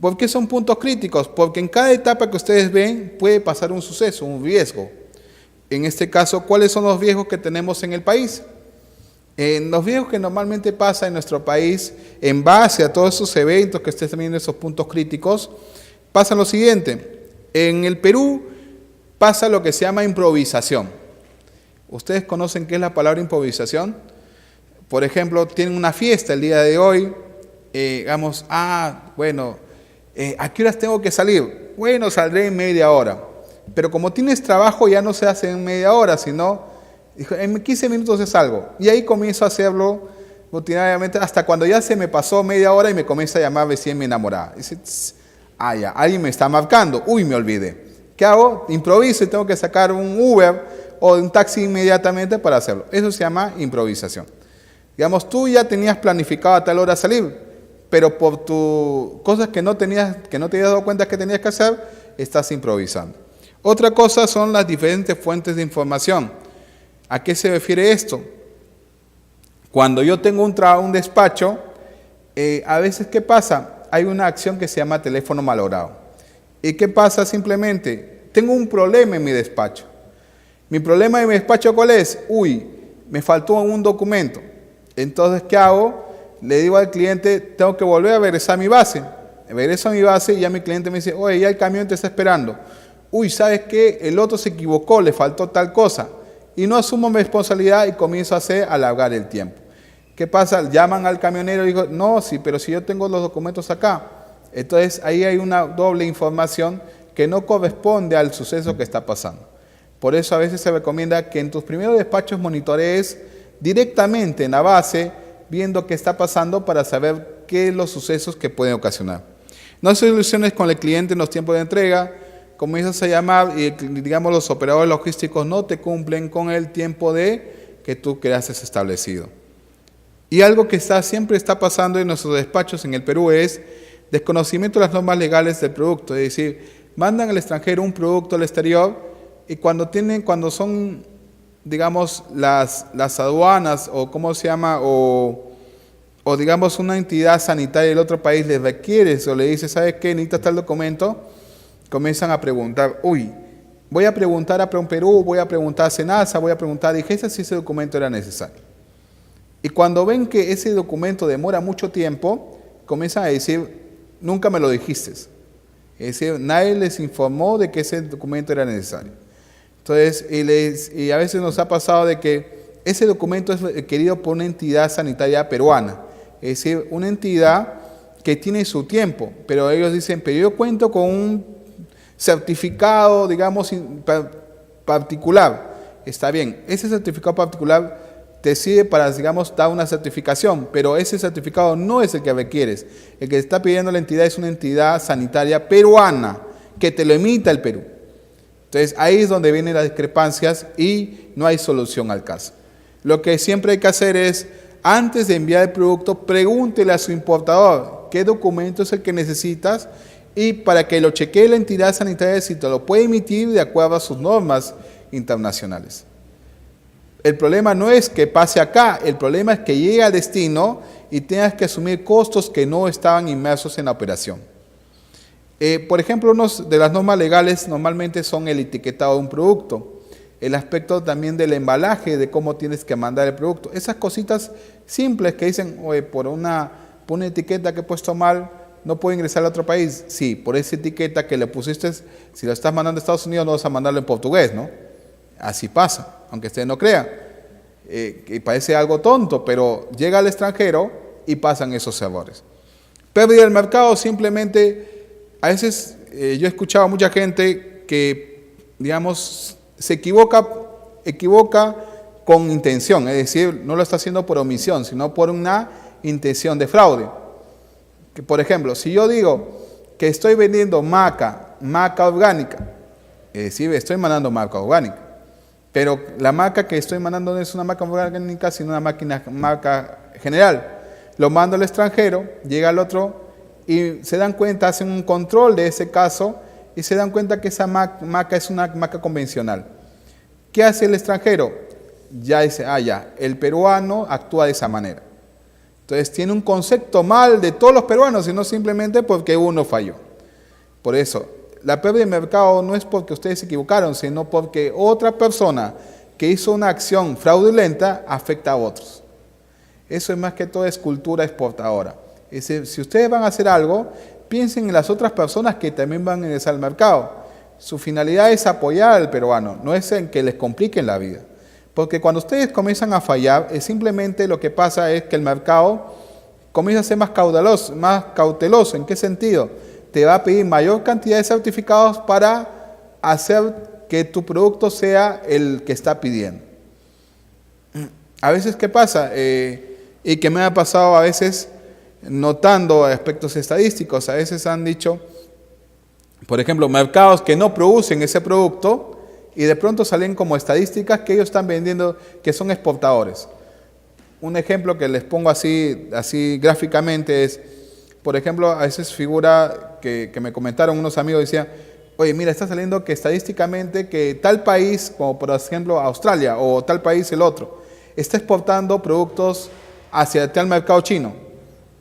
¿Por qué son puntos críticos? Porque en cada etapa que ustedes ven puede pasar un suceso, un riesgo. En este caso, ¿cuáles son los riesgos que tenemos en el país? Los riesgos que normalmente pasa en nuestro país, en base a todos esos eventos que ustedes están viendo, esos puntos críticos, pasa lo siguiente. En el Perú pasa lo que se llama improvisación. ¿Ustedes conocen qué es la palabra improvisación? Por ejemplo, tienen una fiesta el día de hoy, ¿a qué horas tengo que salir? Bueno, saldré en media hora. Pero como tienes trabajo ya no se hace en media hora, sino en 15 minutos es algo. Y ahí comienzo a hacerlo rutinariamente hasta cuando ya se me pasó media hora y me comienza a llamar recién mi enamorada. Dice, ya, alguien me está marcando. Uy, me olvidé. ¿Qué hago? Improviso y tengo que sacar un Uber o un taxi inmediatamente para hacerlo. Eso se llama improvisación. Digamos, tú ya tenías planificado a tal hora salir, pero por cosas que no te habías dado cuenta que tenías que hacer, estás improvisando. Otra cosa son las diferentes fuentes de información. ¿A qué se refiere esto? Cuando yo tengo un despacho, a veces, ¿qué pasa? Hay una acción que se llama teléfono malogrado. ¿Y qué pasa? Simplemente, tengo un problema en mi despacho. ¿Mi problema en mi despacho cuál es? Me faltó un documento. Entonces, ¿qué hago? Le digo al cliente, tengo que volver a regresar a mi base. Regreso a mi base y ya mi cliente me dice, oye, ya el camión te está esperando. ¿Sabes qué? El otro se equivocó, le faltó tal cosa. Y no asumo mi responsabilidad y comienzo a alargar el tiempo. ¿Qué pasa? Llaman al camionero y digo, no, sí, pero si yo tengo los documentos acá. Entonces, ahí hay una doble información que no corresponde al suceso que está pasando. Por eso a veces se recomienda que en tus primeros despachos monitorees directamente en la base, viendo qué está pasando para saber qué son los sucesos que pueden ocasionar. No se ilusiones con el cliente en los tiempos de entrega. Comienzas a llamar y, digamos, los operadores logísticos no te cumplen con el tiempo que tú creaste establecido. Y algo que siempre está pasando en nuestros despachos en el Perú es desconocimiento de las normas legales del producto. Es decir, mandan al extranjero un producto al exterior y cuando son, digamos, las aduanas o cómo se llama, o digamos una entidad sanitaria del otro país les requiere o le dice, ¿sabes qué? Necesitas tal documento. comienzan a preguntar, uy, voy a preguntar a Perú, voy a preguntar a Senasa, voy a preguntar a DIGESA si ese documento era necesario. Y cuando ven que ese documento demora mucho tiempo, comienzan a decir, nunca me lo dijiste. Es decir, nadie les informó de que ese documento era necesario. Entonces, y a veces nos ha pasado de que ese documento es requerido por una entidad sanitaria peruana. Es decir, una entidad que tiene su tiempo, pero ellos dicen, pero yo cuento con un certificado, digamos, particular. Está bien, ese certificado particular te sirve para, digamos, dar una certificación, pero ese certificado no es el que requieres. El que está pidiendo la entidad es una entidad sanitaria peruana, que te lo emita el Perú. Entonces, ahí es donde vienen las discrepancias y no hay solución al caso. Lo que siempre hay que hacer es, antes de enviar el producto, pregúntele a su importador qué documento es el que necesitas y para que lo chequee la entidad sanitaria si te lo puede emitir de acuerdo a sus normas internacionales. El problema no es que pase acá, el problema es que llegue al destino y tengas que asumir costos que no estaban inmersos en la operación. Por ejemplo, una de las normas legales normalmente son el etiquetado de un producto, el aspecto también del embalaje, de cómo tienes que mandar el producto. Esas cositas simples que dicen, oye, por una etiqueta que he puesto mal, no puedo ingresar a otro país. Sí, por esa etiqueta que le pusiste, si lo estás mandando a Estados Unidos, no vas a mandarlo en portugués, ¿no? Así pasa, aunque usted no crea. Que parece algo tonto, pero llega al extranjero y pasan esos errores. Pérdida del mercado simplemente, a veces yo he escuchado a mucha gente que, digamos, se equivoca con intención, es decir, no lo está haciendo por omisión, sino por una intención de fraude. Que, por ejemplo, si yo digo que estoy vendiendo maca orgánica, es decir, estoy mandando maca orgánica, pero la maca que estoy mandando no es una maca orgánica, sino una maca general. Lo mando al extranjero, llega al otro y se dan cuenta, hacen un control de ese caso y se dan cuenta que esa maca es una maca convencional. ¿Qué hace el extranjero? Ya dice, ya, el peruano actúa de esa manera. Entonces tiene un concepto mal de todos los peruanos, sino simplemente porque uno falló. Por eso, la pérdida de mercado no es porque ustedes se equivocaron, sino porque otra persona que hizo una acción fraudulenta afecta a otros. Eso es más que todo es cultura exportadora. Es decir, si ustedes van a hacer algo, piensen en las otras personas que también van a ingresar al mercado. Su finalidad es apoyar al peruano, no es en que les compliquen la vida. Porque cuando ustedes comienzan a fallar, simplemente lo que pasa es que el mercado comienza a ser más cauteloso. ¿En qué sentido? Te va a pedir mayor cantidad de certificados para hacer que tu producto sea el que está pidiendo. A veces, ¿qué pasa? Y que me ha pasado a veces notando aspectos estadísticos. A veces han dicho, por ejemplo, mercados que no producen ese producto y de pronto salen como estadísticas que ellos están vendiendo, que son exportadores. Un ejemplo que les pongo así gráficamente es, por ejemplo, a veces figura que me comentaron unos amigos, decían, oye, mira, está saliendo que estadísticamente que tal país, como por ejemplo Australia o tal país el otro, está exportando productos hacia tal mercado chino.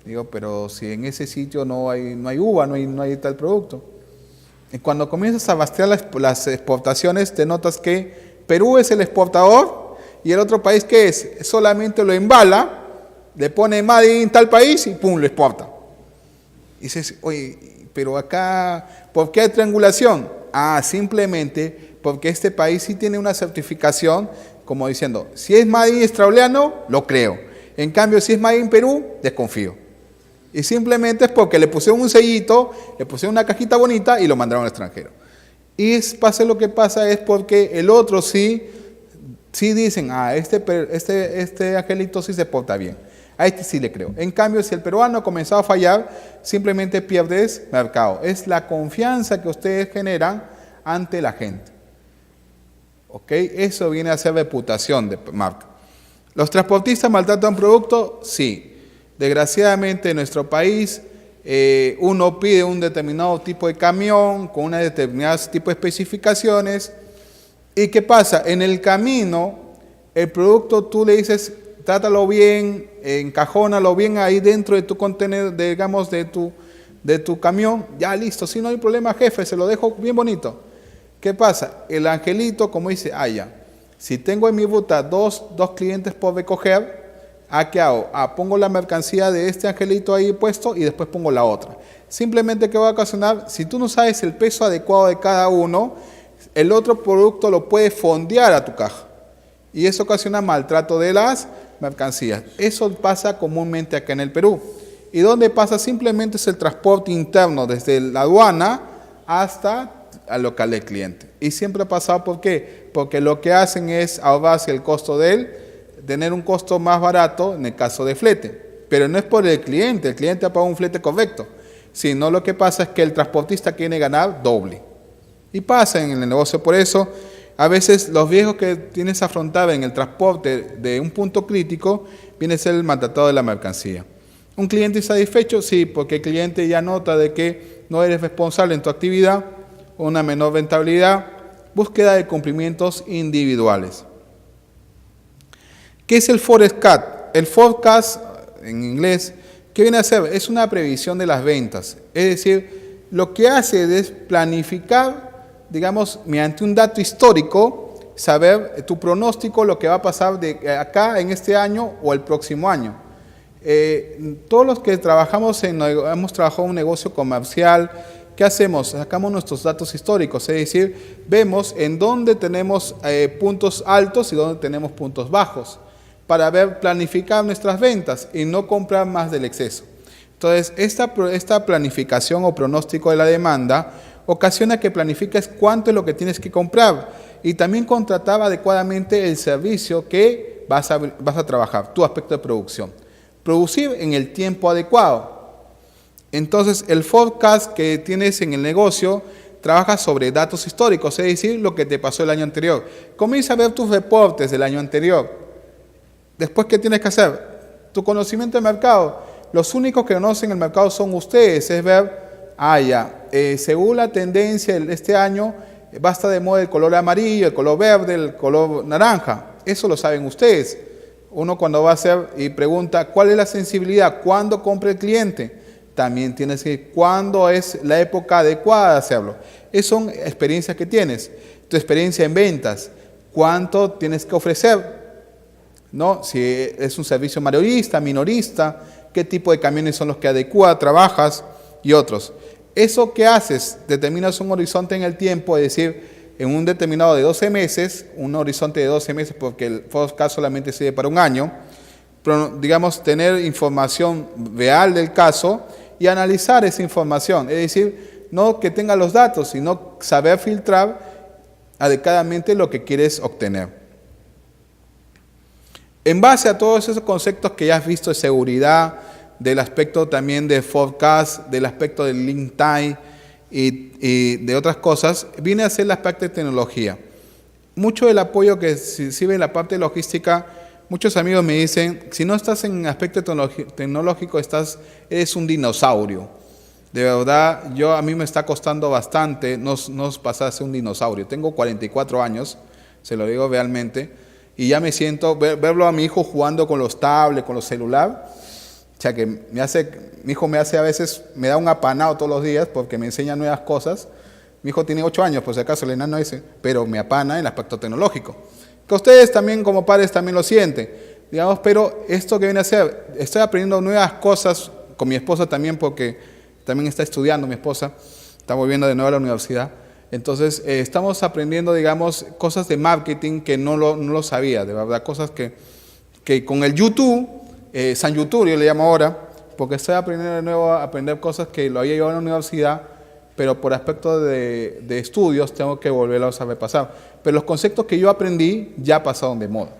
Digo, pero si en ese sitio no hay uva, no hay tal producto. Y cuando comienzas a rastrear las exportaciones, te notas que Perú es el exportador y el otro país, ¿qué es? Solamente lo embala, le pone Made in tal país y ¡pum!, lo exporta. Y dices, oye, pero acá, ¿por qué hay triangulación? Simplemente porque este país sí tiene una certificación, como diciendo, si es Made in australiano, lo creo. En cambio, si es Made in Perú, desconfío. Y simplemente es porque le pusieron un sellito, le pusieron una cajita bonita y lo mandaron al extranjero. Y lo que pasa es porque el otro sí dicen, este angelito sí se porta bien. A este sí le creo. En cambio, si el peruano ha comenzado a fallar, simplemente pierdes mercado. Es la confianza que ustedes generan ante la gente. ¿Ok? Eso viene a ser reputación de marca. ¿Los transportistas maltratan producto? Sí. Desgraciadamente en nuestro país uno pide un determinado tipo de camión con una determinada tipo de especificaciones. ¿Y qué pasa? En el camino, el producto tú le dices, trátalo bien, encajónalo bien ahí dentro de tu contenedor, digamos, de de tu camión, ya listo, si no hay problema, jefe, se lo dejo bien bonito. ¿Qué pasa? El angelito, como dice, ya, si tengo en mi ruta dos clientes por recoger, ¿qué hago? Pongo la mercancía de este angelito ahí puesto y después pongo la otra. Simplemente, ¿qué va a ocasionar? Si tú no sabes el peso adecuado de cada uno, el otro producto lo puede fondear a tu caja. Y eso ocasiona maltrato de las mercancías. Eso pasa comúnmente acá en el Perú. ¿Y dónde pasa? Simplemente es el transporte interno desde la aduana hasta al local del cliente. Y siempre ha pasado, ¿por qué? Porque lo que hacen es ahorrarse el costo de él, tener un costo más barato en el caso de flete. Pero no es por el cliente ha pagado un flete correcto, sino lo que pasa es que el transportista quiere ganar doble. Y pasa en el negocio. Por eso, a veces los riesgos que tienes que afrontar en el transporte de un punto crítico viene a ser el maltratado de la mercancía. ¿Un cliente insatisfecho? Sí, porque el cliente ya nota de que no eres responsable en tu actividad, una menor rentabilidad, búsqueda de cumplimientos individuales. ¿Qué es el forecast? El forecast, en inglés, ¿qué viene a hacer? Es una previsión de las ventas. Es decir, lo que hace es planificar, digamos, mediante un dato histórico, saber tu pronóstico, lo que va a pasar de acá en este año o el próximo año. Todos los que hemos trabajado en un negocio comercial, ¿qué hacemos? Sacamos nuestros datos históricos, es decir, vemos en dónde tenemos puntos altos y dónde tenemos puntos bajos, para planificar nuestras ventas y no comprar más del exceso. Entonces, esta planificación o pronóstico de la demanda ocasiona que planifiques cuánto es lo que tienes que comprar y también contratar adecuadamente el servicio que vas a trabajar, tu aspecto de producción. Producir en el tiempo adecuado. Entonces, el forecast que tienes en el negocio trabaja sobre datos históricos, es decir, lo que te pasó el año anterior. Comienza a ver tus reportes del año anterior. Después, ¿qué tienes que hacer? Tu conocimiento del mercado. Los únicos que conocen el mercado son ustedes. Es ver, según la tendencia de este año, va a estar de moda el color amarillo, el color verde, el color naranja. Eso lo saben ustedes. Uno cuando va a hacer y pregunta, ¿cuál es la sensibilidad? ¿Cuándo compra el cliente? También tienes que decir, ¿cuándo es la época adecuada de hacerlo? Esas son experiencias que tienes. Tu experiencia en ventas. ¿Cuánto tienes que ofrecer? ¿No? Si es un servicio mayorista, minorista, qué tipo de camiones son los que trabajas y otros. Eso que haces, determinas un horizonte en el tiempo, es decir, en un determinado de 12 meses, un horizonte de 12 meses porque el forecast solamente sirve para un año, pero, digamos, tener información real del caso y analizar esa información, es decir, no que tenga los datos, sino saber filtrar adecuadamente lo que quieres obtener. En base a todos esos conceptos que ya has visto de seguridad, del aspecto también de forecast, del aspecto del lead time y de otras cosas, viene a ser el aspecto de tecnología. Mucho del apoyo que sirve en la parte logística, muchos amigos me dicen, si no estás en aspecto tecnológico, eres un dinosaurio. De verdad, a mí me está costando bastante no pasar a ser un dinosaurio. Tengo 44 años, se lo digo realmente, y ya me siento, verlo a mi hijo jugando con los tablets, con los celulares, o sea que mi hijo me hace a veces, me da un apanado todos los días porque me enseña nuevas cosas. Mi hijo tiene 8 años, por si acaso el enano ese, pero me apana en el aspecto tecnológico. Que ustedes también como padres también lo sienten, digamos, pero esto que viene a ser, estoy aprendiendo nuevas cosas con mi esposa también porque también está estudiando mi esposa, está volviendo de nuevo a la universidad. Entonces, estamos aprendiendo, digamos, cosas de marketing que no lo sabía, de verdad, cosas que con el YouTube, San YouTube yo le llamo ahora, porque estoy aprendiendo de nuevo a aprender cosas que lo había llevado a la universidad, pero por aspecto de estudios tengo que volverlos a repasar. Pero los conceptos que yo aprendí ya pasaron de moda.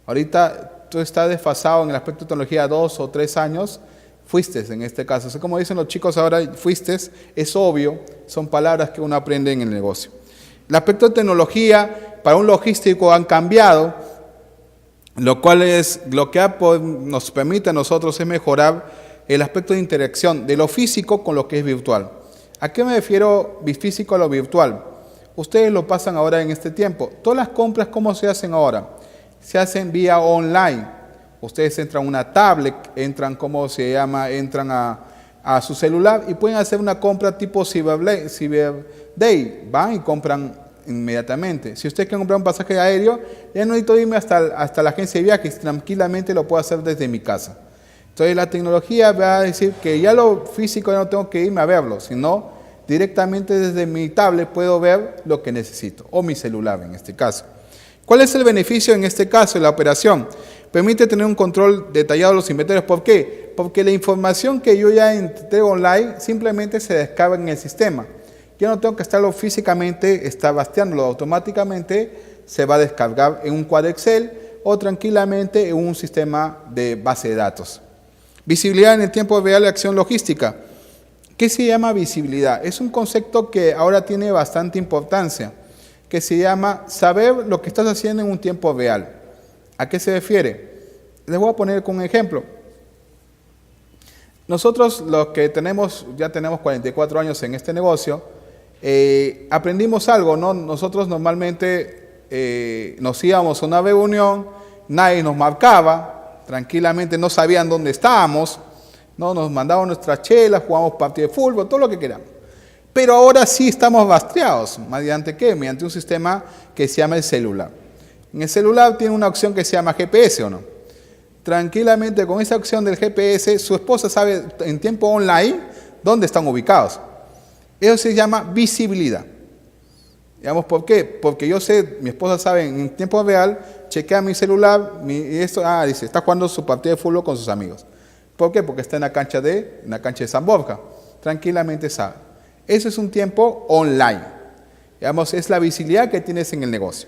Ahorita tú estás desfasado en el aspecto de tecnología 2 o 3 años, fuiste en este caso. Así como dicen los chicos ahora, fuiste, es obvio, son palabras que uno aprende en el negocio. El aspecto de tecnología para un logístico han cambiado, lo cual es lo que nos permite a nosotros es mejorar el aspecto de interacción de lo físico con lo que es virtual. ¿A qué me refiero físico a lo virtual? Ustedes lo pasan ahora en este tiempo. Todas las compras, ¿cómo se hacen ahora? Se hacen vía online. Ustedes entran a una tablet, entran a su celular y pueden hacer una compra tipo Cyber Day. Van y compran inmediatamente. Si usted quiere comprar un pasaje aéreo, ya no necesito irme hasta la agencia de viajes, tranquilamente lo puedo hacer desde mi casa. Entonces la tecnología va a decir que ya lo físico ya no tengo que irme a verlo, sino directamente desde mi tablet puedo ver lo que necesito, o mi celular en este caso. ¿Cuál es el beneficio en este caso de la operación? Permite tener un control detallado de los inventarios. ¿Por qué? Porque la información que yo ya entrego online simplemente se descarga en el sistema. Yo no tengo que estarlo físicamente, basteándolo automáticamente, se va a descargar en un cuadro Excel o tranquilamente en un sistema de base de datos. Visibilidad en el tiempo real de acción logística. ¿Qué se llama visibilidad? Es un concepto que ahora tiene bastante importancia, que se llama saber lo que estás haciendo en un tiempo real. ¿A qué se refiere? Les voy a poner con un ejemplo. Nosotros los que ya tenemos 44 años en este negocio, aprendimos algo, ¿no? Nosotros normalmente nos íbamos a una reunión, nadie nos marcaba, tranquilamente no sabían dónde estábamos, ¿no? Nos mandaban nuestras chelas, jugábamos partidos de fútbol, todo lo que queramos. Pero ahora sí estamos rastreados, ¿mediante qué? Mediante un sistema que se llama el celular. En el celular tiene una opción que se llama GPS, ¿o no? Tranquilamente con esa opción del GPS, su esposa sabe en tiempo online dónde están ubicados. Eso se llama visibilidad. Digamos, ¿por qué? Porque yo sé, mi esposa sabe en tiempo real, chequea mi celular, dice, está jugando su partido de fútbol con sus amigos. ¿Por qué? Porque está en la cancha de San Borja. Tranquilamente sabe. Eso es un tiempo online. Digamos, es la visibilidad que tienes en el negocio.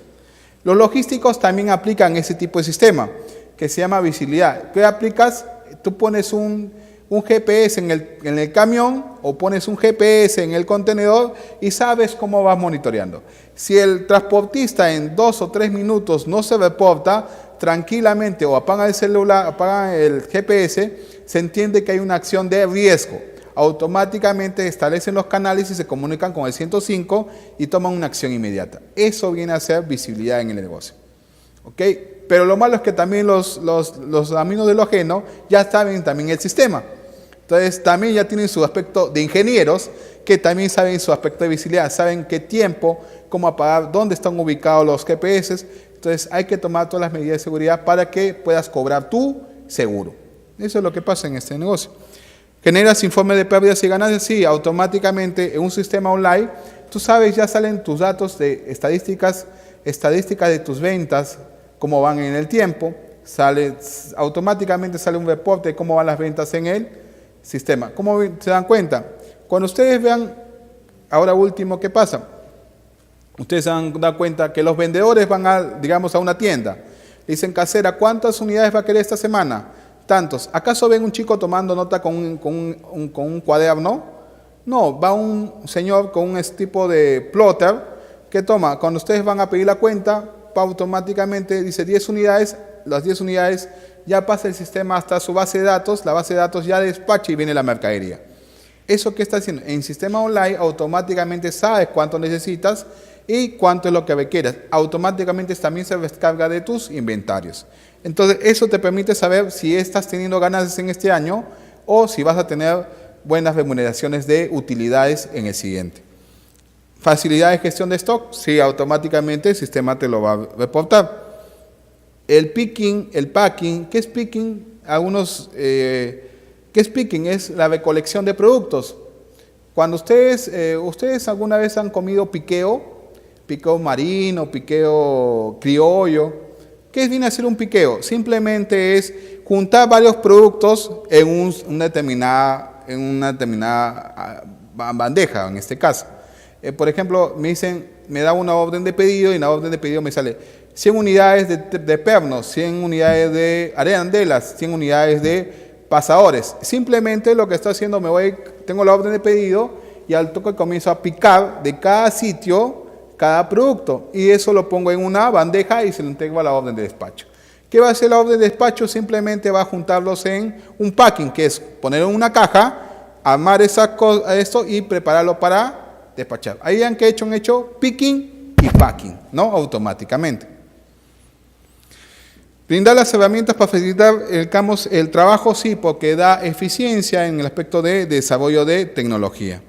Los logísticos también aplican ese tipo de sistema, que se llama visibilidad. ¿Qué aplicas? Tú pones un GPS en el camión o pones un GPS en el contenedor y sabes cómo vas monitoreando. Si el transportista en 2 o 3 minutos no se reporta, tranquilamente o apaga el celular, apaga el GPS, se entiende que hay una acción de riesgo. Automáticamente establecen los canales y se comunican con el 105 y toman una acción inmediata. Eso viene a ser visibilidad en el negocio. ¿Ok? Pero lo malo es que también los amigos de lo ajeno ya saben también el sistema. Entonces también ya tienen su aspecto de ingenieros que también saben su aspecto de visibilidad, saben qué tiempo, cómo apagar, dónde están ubicados los GPS. Entonces hay que tomar todas las medidas de seguridad para que puedas cobrar tu seguro. Eso es lo que pasa en este negocio. ¿Generas informe de pérdidas y ganancias? Sí, automáticamente en un sistema online, tú sabes, ya salen tus datos de estadísticas de tus ventas, cómo van en el tiempo, automáticamente sale un reporte de cómo van las ventas en el sistema. ¿Cómo se dan cuenta? Cuando ustedes vean, ahora último, ¿qué pasa? Ustedes se van a dar cuenta que los vendedores van a una tienda, dicen, casera, ¿cuántas unidades va a querer esta semana? Tantos. ¿Acaso ven un chico tomando nota con un cuaderno? No, va un señor con un tipo de plotter que toma. Cuando ustedes van a pedir la cuenta, automáticamente dice 10 unidades, las 10 unidades ya pasa el sistema hasta su base de datos, la base de datos ya despacha y viene la mercadería. ¿Eso qué está haciendo? En sistema online automáticamente sabes cuánto necesitas y cuánto es lo que requieres. Automáticamente también se descarga de tus inventarios. Entonces, eso te permite saber si estás teniendo ganancias en este año o si vas a tener buenas remuneraciones de utilidades en el siguiente. Facilidad de gestión de stock, sí, automáticamente el sistema te lo va a reportar. El picking, el packing, ¿qué es picking? ¿Qué es picking? Es la recolección de productos. Cuando ustedes alguna vez han comido piqueo marino, piqueo criollo, ¿qué viene a ser un piqueo? Simplemente es juntar varios productos en una determinada bandeja, en este caso. Por ejemplo, me da una orden de pedido y en la orden de pedido me sale 100 unidades de pernos, 100 unidades de arandelas, 100 unidades de pasadores. Simplemente lo que estoy haciendo, tengo la orden de pedido y al toque comienzo a picar de cada sitio cada producto y eso lo pongo en una bandeja y se lo entrego a la orden de despacho. ¿Qué va a hacer la orden de despacho? Simplemente va a juntarlos en un packing, que es poner en una caja, armar esto y prepararlo para despachar. Ahí han hecho picking y packing, ¿no? Automáticamente. Brindar las herramientas para facilitar el trabajo, sí, porque da eficiencia en el aspecto de desarrollo de tecnología.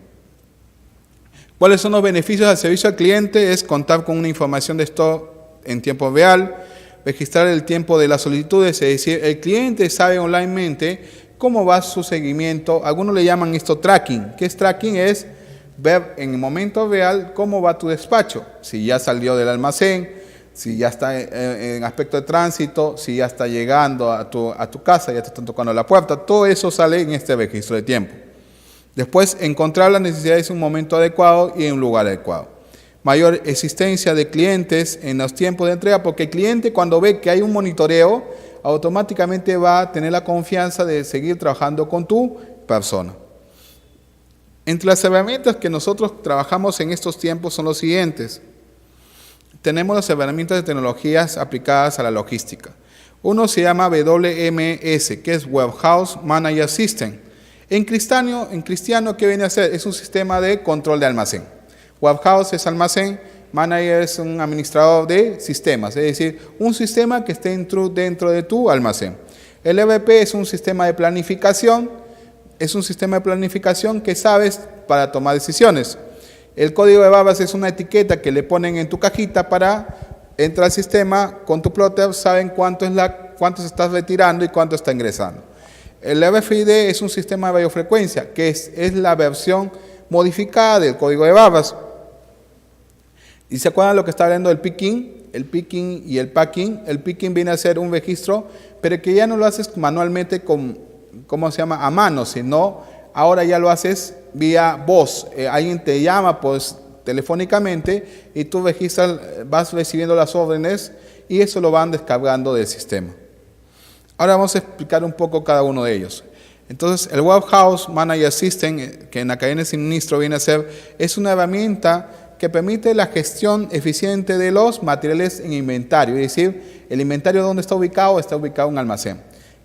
¿Cuáles son los beneficios del servicio al cliente? Es contar con una información de stock en tiempo real, registrar el tiempo de las solicitudes, es decir, el cliente sabe onlinemente cómo va su seguimiento. Algunos le llaman esto tracking. ¿Qué es tracking? Es ver en el momento real cómo va tu despacho, si ya salió del almacén, si ya está en aspecto de tránsito, si ya está llegando a tu casa, ya te están tocando la puerta. Todo eso sale en este registro de tiempo. Después, encontrar las necesidades en un momento adecuado y en un lugar adecuado. Mayor existencia de clientes en los tiempos de entrega, porque el cliente cuando ve que hay un monitoreo, automáticamente va a tener la confianza de seguir trabajando con tu persona. Entre las herramientas que nosotros trabajamos en estos tiempos son los siguientes. Tenemos las herramientas de tecnologías aplicadas a la logística. Uno se llama WMS, que es Warehouse Manager System. En cristiano, ¿qué viene a ser? Es un sistema de control de almacén. Warehouse es almacén, Manager es un administrador de sistemas, es decir, un sistema que esté dentro de tu almacén. El ERP es un sistema de planificación, que sabes para tomar decisiones. El código de barras es una etiqueta que le ponen en tu cajita para entrar al sistema con tu plotter, saben cuánto se está retirando y cuánto está ingresando. El RFID es un sistema de radiofrecuencia, que es la versión modificada del código de barras. ¿Y se acuerdan lo que está hablando del picking? El picking y el packing. El picking viene a ser un registro, pero que ya no lo haces manualmente a mano, sino ahora ya lo haces vía voz. Alguien te llama pues telefónicamente y tú registras, vas recibiendo las órdenes y eso lo van descargando del sistema. Ahora vamos a explicar un poco cada uno de ellos. Entonces, el Warehouse Manager System, que en la cadena de suministro viene a ser, es una herramienta que permite la gestión eficiente de los materiales en inventario, es decir, el inventario donde está ubicado en un almacén.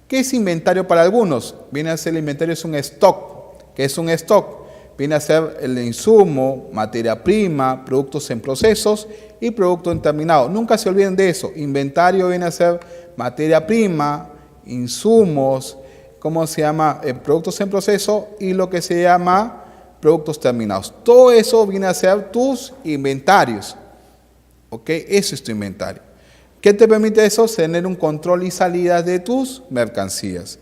¿Qué es inventario para algunos? Viene a ser el inventario es un stock. ¿Qué es un stock? Viene a ser el insumo, materia prima, productos en procesos y producto en terminado. Nunca se olviden de eso. Inventario viene a ser materia prima, insumos, productos en proceso y lo que se llama productos terminados. Todo eso viene a ser tus inventarios. ¿Ok? Eso es tu inventario. ¿Qué te permite eso? Tener un control y salidas de tus mercancías.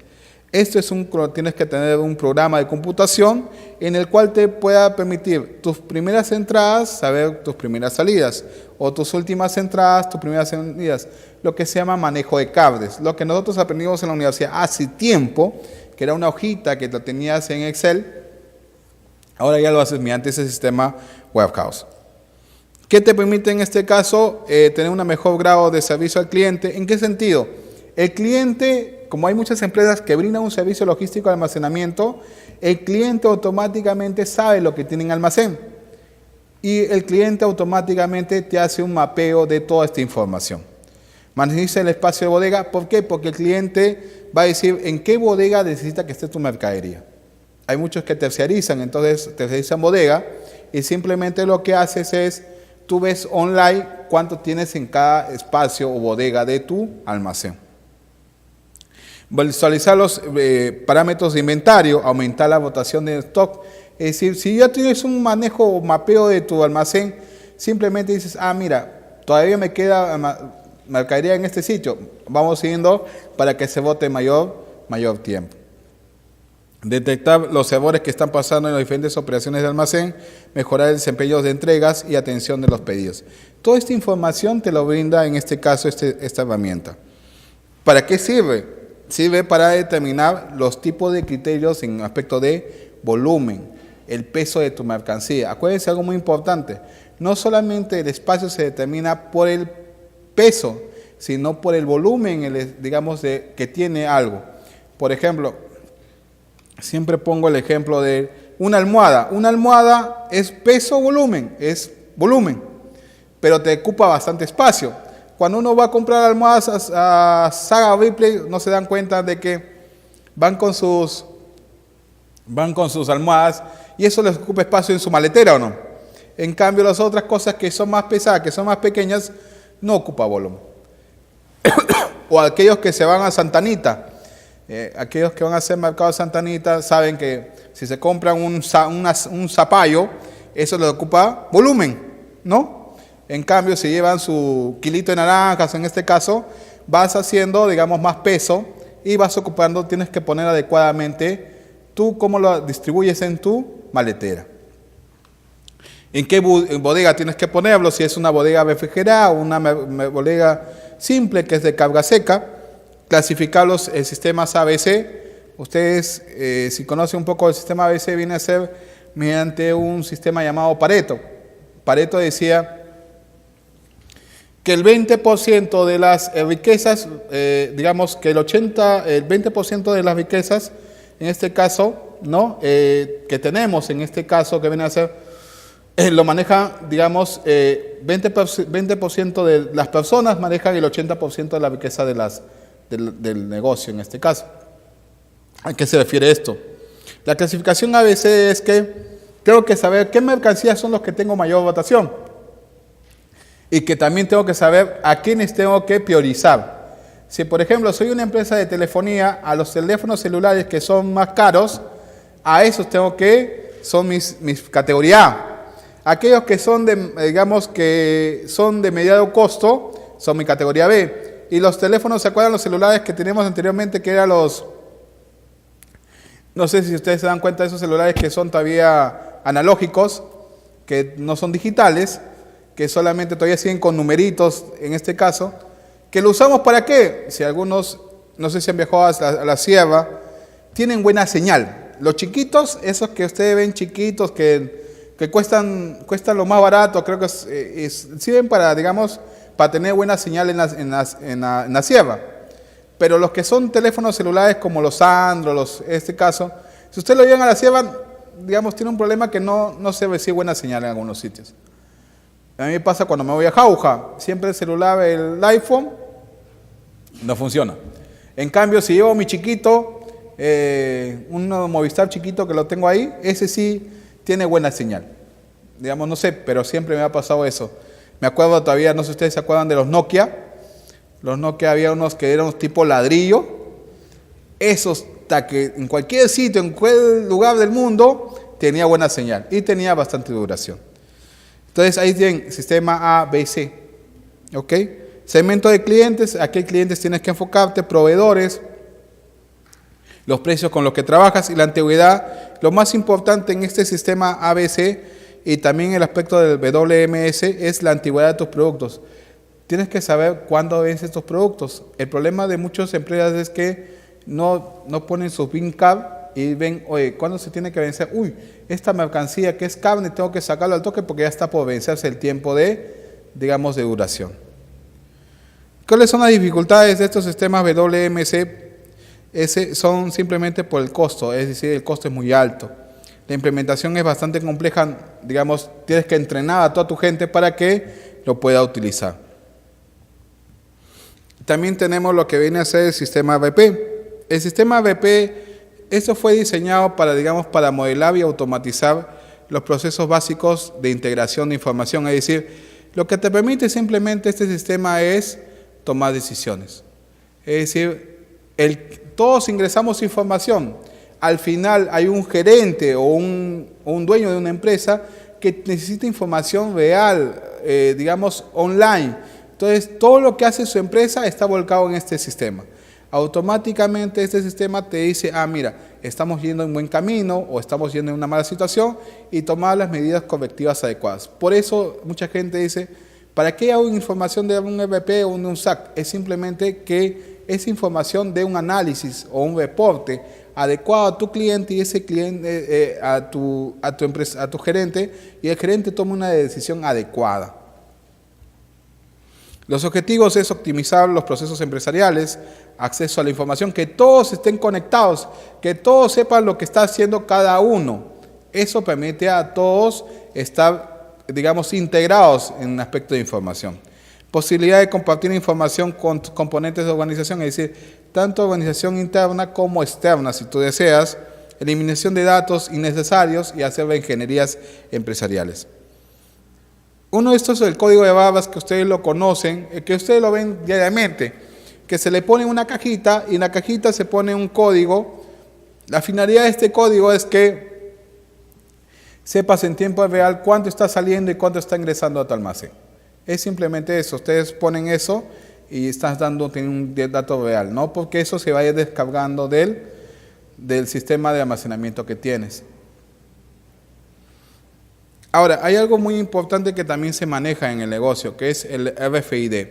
Tienes que tener un programa de computación en el cual te pueda permitir tus primeras entradas, saber tus primeras salidas, o tus últimas entradas, tus primeras salidas, lo que se llama manejo de cables. Lo que nosotros aprendimos en la universidad hace tiempo, que era una hojita que la tenías en Excel, ahora ya lo haces mediante ese sistema Warehouse. ¿Qué te permite en este caso tener un mejor grado de servicio al cliente? ¿En qué sentido? El cliente, como hay muchas empresas que brindan un servicio logístico de almacenamiento, el cliente automáticamente sabe lo que tiene en almacén y el cliente automáticamente te hace un mapeo de toda esta información. Maneja el espacio de bodega. ¿Por qué? Porque el cliente va a decir en qué bodega necesita que esté tu mercadería. Hay muchos que terciarizan, entonces terciarizan bodega y simplemente lo que haces es, tú ves online cuánto tienes en cada espacio o bodega de tu almacén. Visualizar los parámetros de inventario, aumentar la rotación de stock. Es decir, si ya tienes un manejo o mapeo de tu almacén, simplemente dices, mira, todavía me queda mercadería en este sitio. Vamos siguiendo para que se bote mayor tiempo. Detectar los errores que están pasando en las diferentes operaciones de almacén, mejorar el desempeño de entregas y atención de los pedidos. Toda esta información te lo brinda en este caso esta herramienta. ¿Para qué sirve? Sirve para determinar los tipos de criterios en aspecto de volumen, el peso de tu mercancía. Acuérdense algo muy importante, no solamente el espacio se determina por el peso, sino por el volumen, digamos, que tiene algo. Por ejemplo, siempre pongo el ejemplo de una almohada. Una almohada es peso-volumen, es volumen, pero te ocupa bastante espacio. Cuando uno va a comprar almohadas a Saga Ripley, no se dan cuenta de que van con sus almohadas y eso les ocupa espacio en su maletera, ¿o no? En cambio, las otras cosas que son más pesadas, que son más pequeñas, no ocupa volumen. o aquellos que se van a Santa Anita. Aquellos que van a hacer mercado de Santa Anita saben que si se compran un zapallo, eso les ocupa volumen, ¿no? En cambio, si llevan su kilito de naranjas, en este caso, vas haciendo, digamos, más peso y vas ocupando, tienes que poner adecuadamente tú cómo lo distribuyes en tu maletera. ¿En qué bodega tienes que ponerlo? Si es una bodega refrigerada o una bodega simple que es de carga seca, clasificarlos en sistemas ABC. Ustedes, si conocen un poco el sistema ABC, viene a ser mediante un sistema llamado Pareto. Pareto decía que el 20% de las riquezas, digamos que el 20% de las riquezas, en este caso, ¿no? Que tenemos, en este caso, que viene a ser, lo maneja, digamos, 20% de las personas manejan el 80% de la riqueza del negocio, en este caso. ¿A qué se refiere esto? La clasificación ABC es que tengo que saber qué mercancías son los que tengo mayor votación y que también tengo que saber a quiénes tengo que priorizar. Si, por ejemplo, soy una empresa de telefonía, a los teléfonos celulares que son más caros, a esos son mis categoría A. Aquellos que son digamos que son de mediano costo, son mi categoría B. Y los teléfonos, ¿se acuerdan los celulares que teníamos anteriormente, que eran no sé si ustedes se dan cuenta de esos celulares que son todavía analógicos, que no son digitales, que solamente todavía siguen con numeritos, en este caso, que lo usamos ¿para qué? Si algunos, no sé si han viajado a la sierra, tienen buena señal. Los chiquitos, esos que ustedes ven chiquitos, que cuestan lo más barato, creo que sirven para, digamos, para tener buena señal en la sierra. Pero los que son teléfonos celulares como los Android, este caso, si usted lo llevan a la sierra, digamos, tiene un problema que no se recibe buena señal en algunos sitios. A mí me pasa cuando me voy a Jauja, siempre el celular, el iPhone, no funciona. En cambio, si llevo mi chiquito, un Movistar chiquito que lo tengo ahí, ese sí tiene buena señal. Digamos, no sé, pero siempre me ha pasado eso. Me acuerdo todavía, no sé si ustedes se acuerdan de los Nokia. Los Nokia había unos que eran tipo ladrillo. Esos, que en cualquier sitio, en cualquier lugar del mundo, tenía buena señal y tenía bastante duración. Entonces ahí tienen sistema A, B, C. ¿Ok? Segmento de clientes, a qué clientes tienes que enfocarte, proveedores, los precios con los que trabajas y la antigüedad. Lo más importante en este sistema ABC y también el aspecto del WMS es la antigüedad de tus productos. Tienes que saber cuándo vencen tus productos. El problema de muchas empresas es que no ponen su bin card y ven, oye, ¿cuándo se tiene que vencer? Uy, esta mercancía que es carne tengo que sacarlo al toque porque ya está por vencerse el tiempo digamos, de duración. ¿Cuáles son las dificultades de estos sistemas WMS? Son simplemente por el costo, es decir, el costo es muy alto. La implementación es bastante compleja, digamos, tienes que entrenar a toda tu gente para que lo pueda utilizar. También tenemos lo que viene a ser el sistema BP. El sistema BP, esto fue diseñado para modelar y automatizar los procesos básicos de integración de información. Es decir, lo que te permite simplemente este sistema es tomar decisiones. Es decir, todos ingresamos información. Al final hay un gerente o un dueño de una empresa que necesita información real, digamos, online. Entonces, todo lo que hace su empresa está volcado en este sistema. Automáticamente este sistema te dice, mira, estamos yendo en buen camino o estamos yendo en una mala situación y tomar las medidas correctivas adecuadas. Por eso mucha gente dice, ¿para qué hago información de un ERP o de un SAC? Es simplemente que esa información de un análisis o un reporte adecuado a tu cliente y ese cliente a tu empresa, a tu gerente, y el gerente toma una decisión adecuada. Los objetivos es optimizar los procesos empresariales, acceso a la información, que todos estén conectados, que todos sepan lo que está haciendo cada uno. Eso permite a todos estar, digamos, integrados en un aspecto de información. Posibilidad de compartir información con componentes de organización, es decir, tanto organización interna como externa, si tú deseas, eliminación de datos innecesarios y hacer ingenierías empresariales. Uno de estos es el código de barras, que ustedes lo conocen, que ustedes lo ven diariamente. que se le pone una cajita y en la cajita se pone un código. La finalidad de este código es que sepas en tiempo real cuánto está saliendo y cuánto está ingresando a tu almacén. Es simplemente eso, ustedes ponen eso y estás dando un dato real, no porque eso se vaya descargando del sistema de almacenamiento que tienes. Ahora, hay algo muy importante que también se maneja en el negocio, que es el RFID.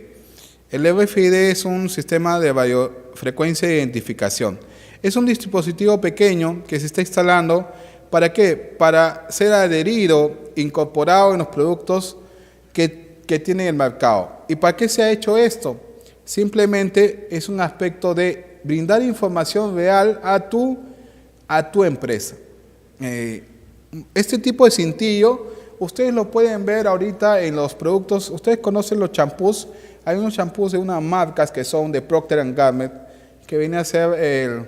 El RFID es un sistema de radiofrecuencia de identificación. Es un dispositivo pequeño que se está instalando, ¿para qué? Para ser adherido, incorporado en los productos que tiene el mercado. ¿Y para qué se ha hecho esto? Simplemente es un aspecto de brindar información real a tu empresa. Este tipo de cintillo, ustedes lo pueden ver ahorita en los productos. Ustedes conocen los champús. Hay unos champús de unas marcas que son de Procter & Gamble, que viene a ser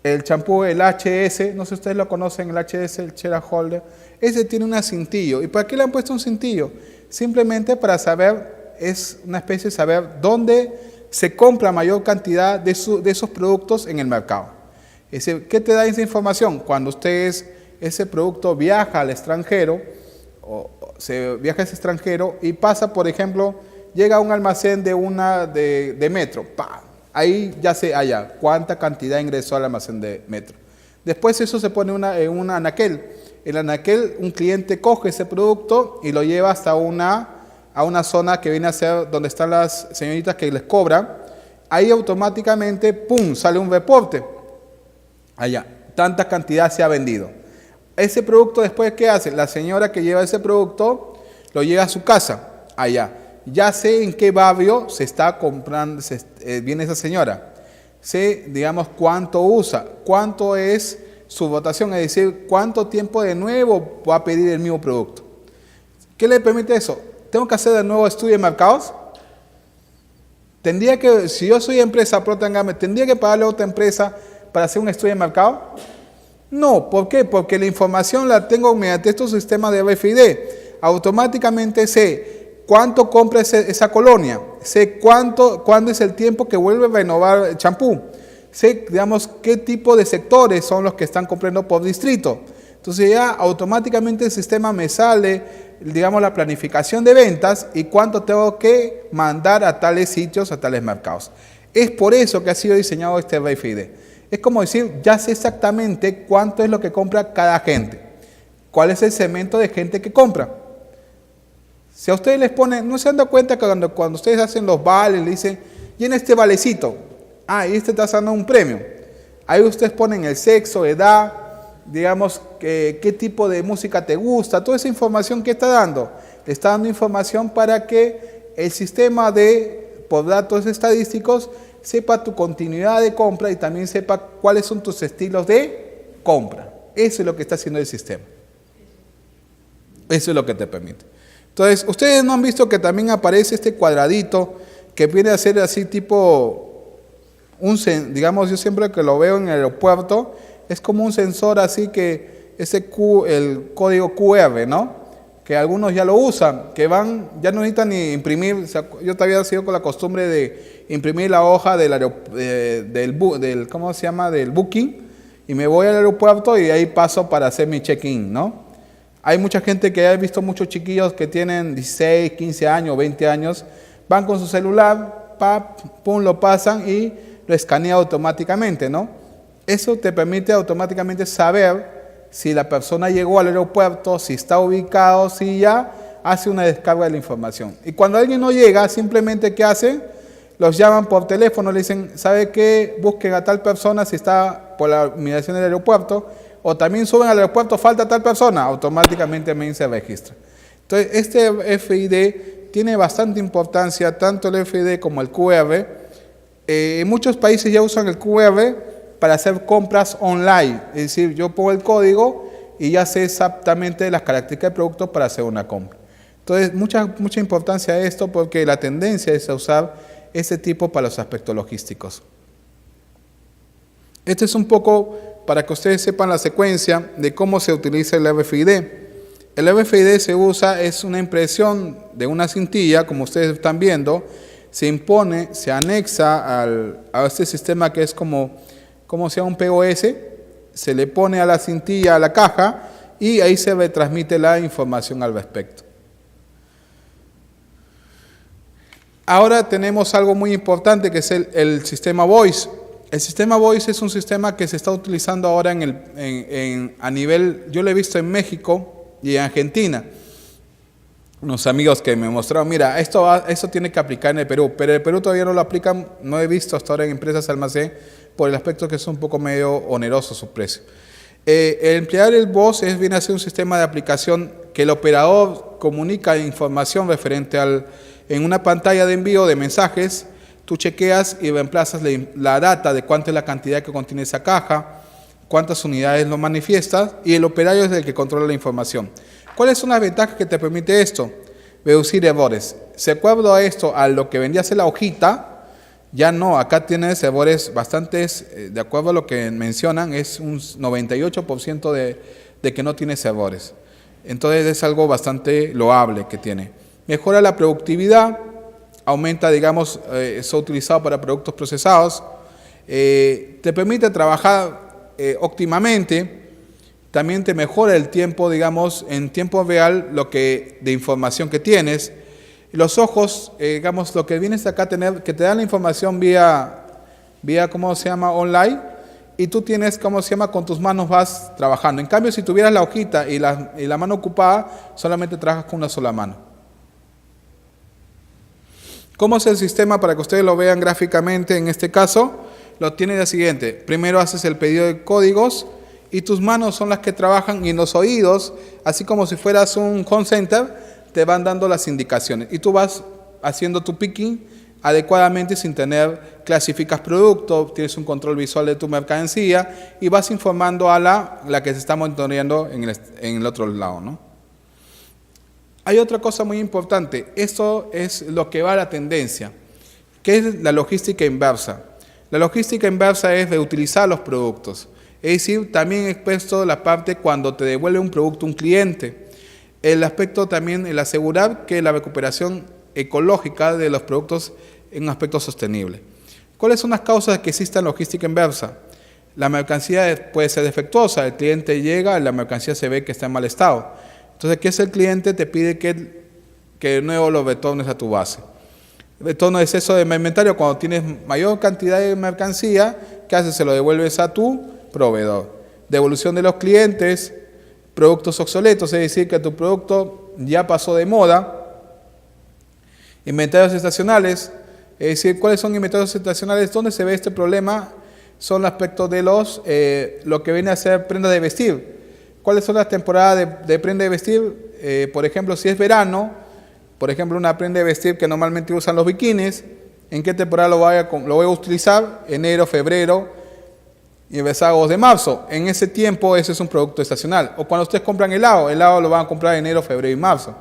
el champú, el HS. No sé si ustedes lo conocen, el HS, el Cherry Holder. Ese tiene un cintillo. ¿Y para qué le han puesto un cintillo? Simplemente para saber, es una especie de saber dónde se compra mayor cantidad de esos productos en el mercado. ¿Qué te da esa información? Cuando ese producto viaja al extranjero, viaja a ese extranjero y pasa, por ejemplo, llega a un almacén de Metro, ¡pam! Ahí ya se halla cuánta cantidad ingresó al almacén de Metro. Después eso se pone en un anaquel. El anaquel, un cliente coge ese producto y lo lleva hasta a una zona que viene a ser donde están las señoritas que les cobran. Ahí automáticamente, ¡pum!, sale un reporte. Allá, tanta cantidad se ha vendido. Ese producto después, ¿qué hace? La señora que lleva ese producto lo lleva a su casa. Allá, ya sé en qué barrio se está comprando, viene esa señora. Sé, digamos, cuánto usa, cuánto es su votación, es decir, cuánto tiempo de nuevo va a pedir el mismo producto. ¿Qué le permite eso? ¿Tengo que hacer de nuevo estudio de mercados? Si yo soy empresa Procter & Gamble, ¿tendría que pagarle a otra empresa para hacer un estudio de mercado? No, ¿por qué? Porque la información la tengo mediante estos sistemas de RFID. Automáticamente sé cuánto compra esa colonia, sé cuándo es el tiempo que vuelve a renovar el champú, sé, digamos, qué tipo de sectores son los que están comprando por distrito. Entonces ya automáticamente el sistema me sale, digamos, la planificación de ventas y cuánto tengo que mandar a tales sitios, a tales mercados. Es por eso que ha sido diseñado este RFID. Es como decir, ya sé exactamente cuánto es lo que compra cada gente, cuál es el segmento de gente que compra. Si a ustedes les ponen, ¿no se han dado cuenta que cuando ustedes hacen los vales, le dicen, llena este valecito, y este está dando un premio? Ahí ustedes ponen el sexo, edad, digamos, qué tipo de música te gusta, toda esa información que está dando. Le está dando información para que el sistema por datos estadísticos sepa tu continuidad de compra y también sepa cuáles son tus estilos de compra. Eso es lo que está haciendo el sistema. Eso es lo que te permite. Entonces, ustedes no han visto que también aparece este cuadradito que viene a ser así tipo, digamos, yo siempre que lo veo en el aeropuerto, es como un sensor así que el código QR, ¿no? Que algunos ya lo usan, que ya no necesitan ni imprimir. O sea, yo todavía sigo con la costumbre de imprimir la hoja del ¿cómo se llama? Del booking, y me voy al aeropuerto y ahí paso para hacer mi check-in, ¿no? Hay mucha gente que he visto, muchos chiquillos que tienen 16, 15 años, 20 años, van con su celular, pum, lo pasan y lo escanea automáticamente, ¿no? Eso te permite automáticamente saber si la persona llegó al aeropuerto, si está ubicado, si ya hace una descarga de la información. Y cuando alguien no llega, simplemente ¿qué hacen? Los llaman por teléfono, le dicen, ¿sabe qué? Busquen a tal persona si está por la migración del aeropuerto, o también suben al aeropuerto, falta tal persona, automáticamente se registra. Entonces, este RFID tiene bastante importancia, tanto el RFID como el QR. En muchos países ya usan el QR para hacer compras online, es decir, yo pongo el código y ya sé exactamente las características del producto para hacer una compra. Entonces, mucha importancia a esto porque la tendencia es a usar este tipo para los aspectos logísticos. Este es un poco para que ustedes sepan la secuencia de cómo se utiliza el RFID. El RFID es una impresión de una cintilla, como ustedes están viendo. se impone, se anexa a este sistema que es como sea un POS, se le pone a la cintilla, a la caja, y ahí se retransmite la información al respecto. Ahora tenemos algo muy importante que es el sistema Voice. El sistema Voice es un sistema que se está utilizando ahora a nivel, yo lo he visto en México y en Argentina. Unos amigos que me mostraron, mira, esto tiene que aplicar en el Perú, pero en el Perú todavía no lo aplican, no he visto hasta ahora en empresas almacén, por el aspecto que es un poco medio oneroso su precio. El emplear el Voice viene a ser un sistema de aplicación que el operador comunica información referente en una pantalla de envío de mensajes. Tú chequeas y reemplazas la data de cuánto es la cantidad que contiene esa caja, cuántas unidades lo manifiestas, y el operario es el que controla la información. ¿Cuáles son las ventajas que te permite esto? Reducir errores. De acuerdo a esto, a lo que vendría a ser la hojita, ya no, acá tienes errores bastantes, de acuerdo a lo que mencionan, es un 98% de que no tienes errores. Entonces es algo bastante loable que tiene. Mejora la productividad, aumenta, digamos, es utilizado para productos procesados, te permite trabajar óptimamente, también te mejora el tiempo, digamos, en tiempo real de información que tienes. Los ojos, digamos, lo que vienes acá a tener, que te dan la información vía, ¿cómo se llama?, online, y tú tienes, ¿cómo se llama?, con tus manos vas trabajando. En cambio, si tuvieras la hojita y la mano ocupada, solamente trabajas con una sola mano. ¿Cómo es el sistema para que ustedes lo vean gráficamente? En este caso, lo tiene de siguiente. Primero haces el pedido de códigos y tus manos son las que trabajan, y en los oídos, así como si fueras un call center, te van dando las indicaciones. Y tú vas haciendo tu picking adecuadamente sin clasificas producto, tienes un control visual de tu mercancía y vas informando a la que se está monitoreando en el otro lado, ¿no? Hay otra cosa muy importante, esto es lo que va a la tendencia, que es la logística inversa. La logística inversa es reutilizar los productos, es decir, también expuesto la parte cuando te devuelve un producto un cliente. El aspecto también, el asegurar que la recuperación ecológica de los productos en un aspecto sostenible. ¿Cuáles son las causas de que exista logística inversa? La mercancía puede ser defectuosa, el cliente llega, la mercancía se ve que está en mal estado. Entonces, ¿qué es el cliente? Te pide que de nuevo lo retornes a tu base. Retorno de exceso de inventario, cuando tienes mayor cantidad de mercancía, ¿qué haces? Se lo devuelves a tu proveedor. Devolución de los clientes, productos obsoletos, es decir, que tu producto ya pasó de moda. Inventarios estacionales, es decir, ¿cuáles son inventarios estacionales? ¿Dónde se ve este problema? Son los aspectos de lo que viene a ser prendas de vestir. ¿Cuáles son las temporadas de prenda de vestir? Por ejemplo, si es verano, por ejemplo, una prenda de vestir que normalmente usan los bikinis, ¿en qué temporada lo voy a utilizar? Enero, febrero y rezagos de marzo. En ese tiempo, ese es un producto estacional. O cuando ustedes compran helado lo van a comprar en enero, febrero y marzo.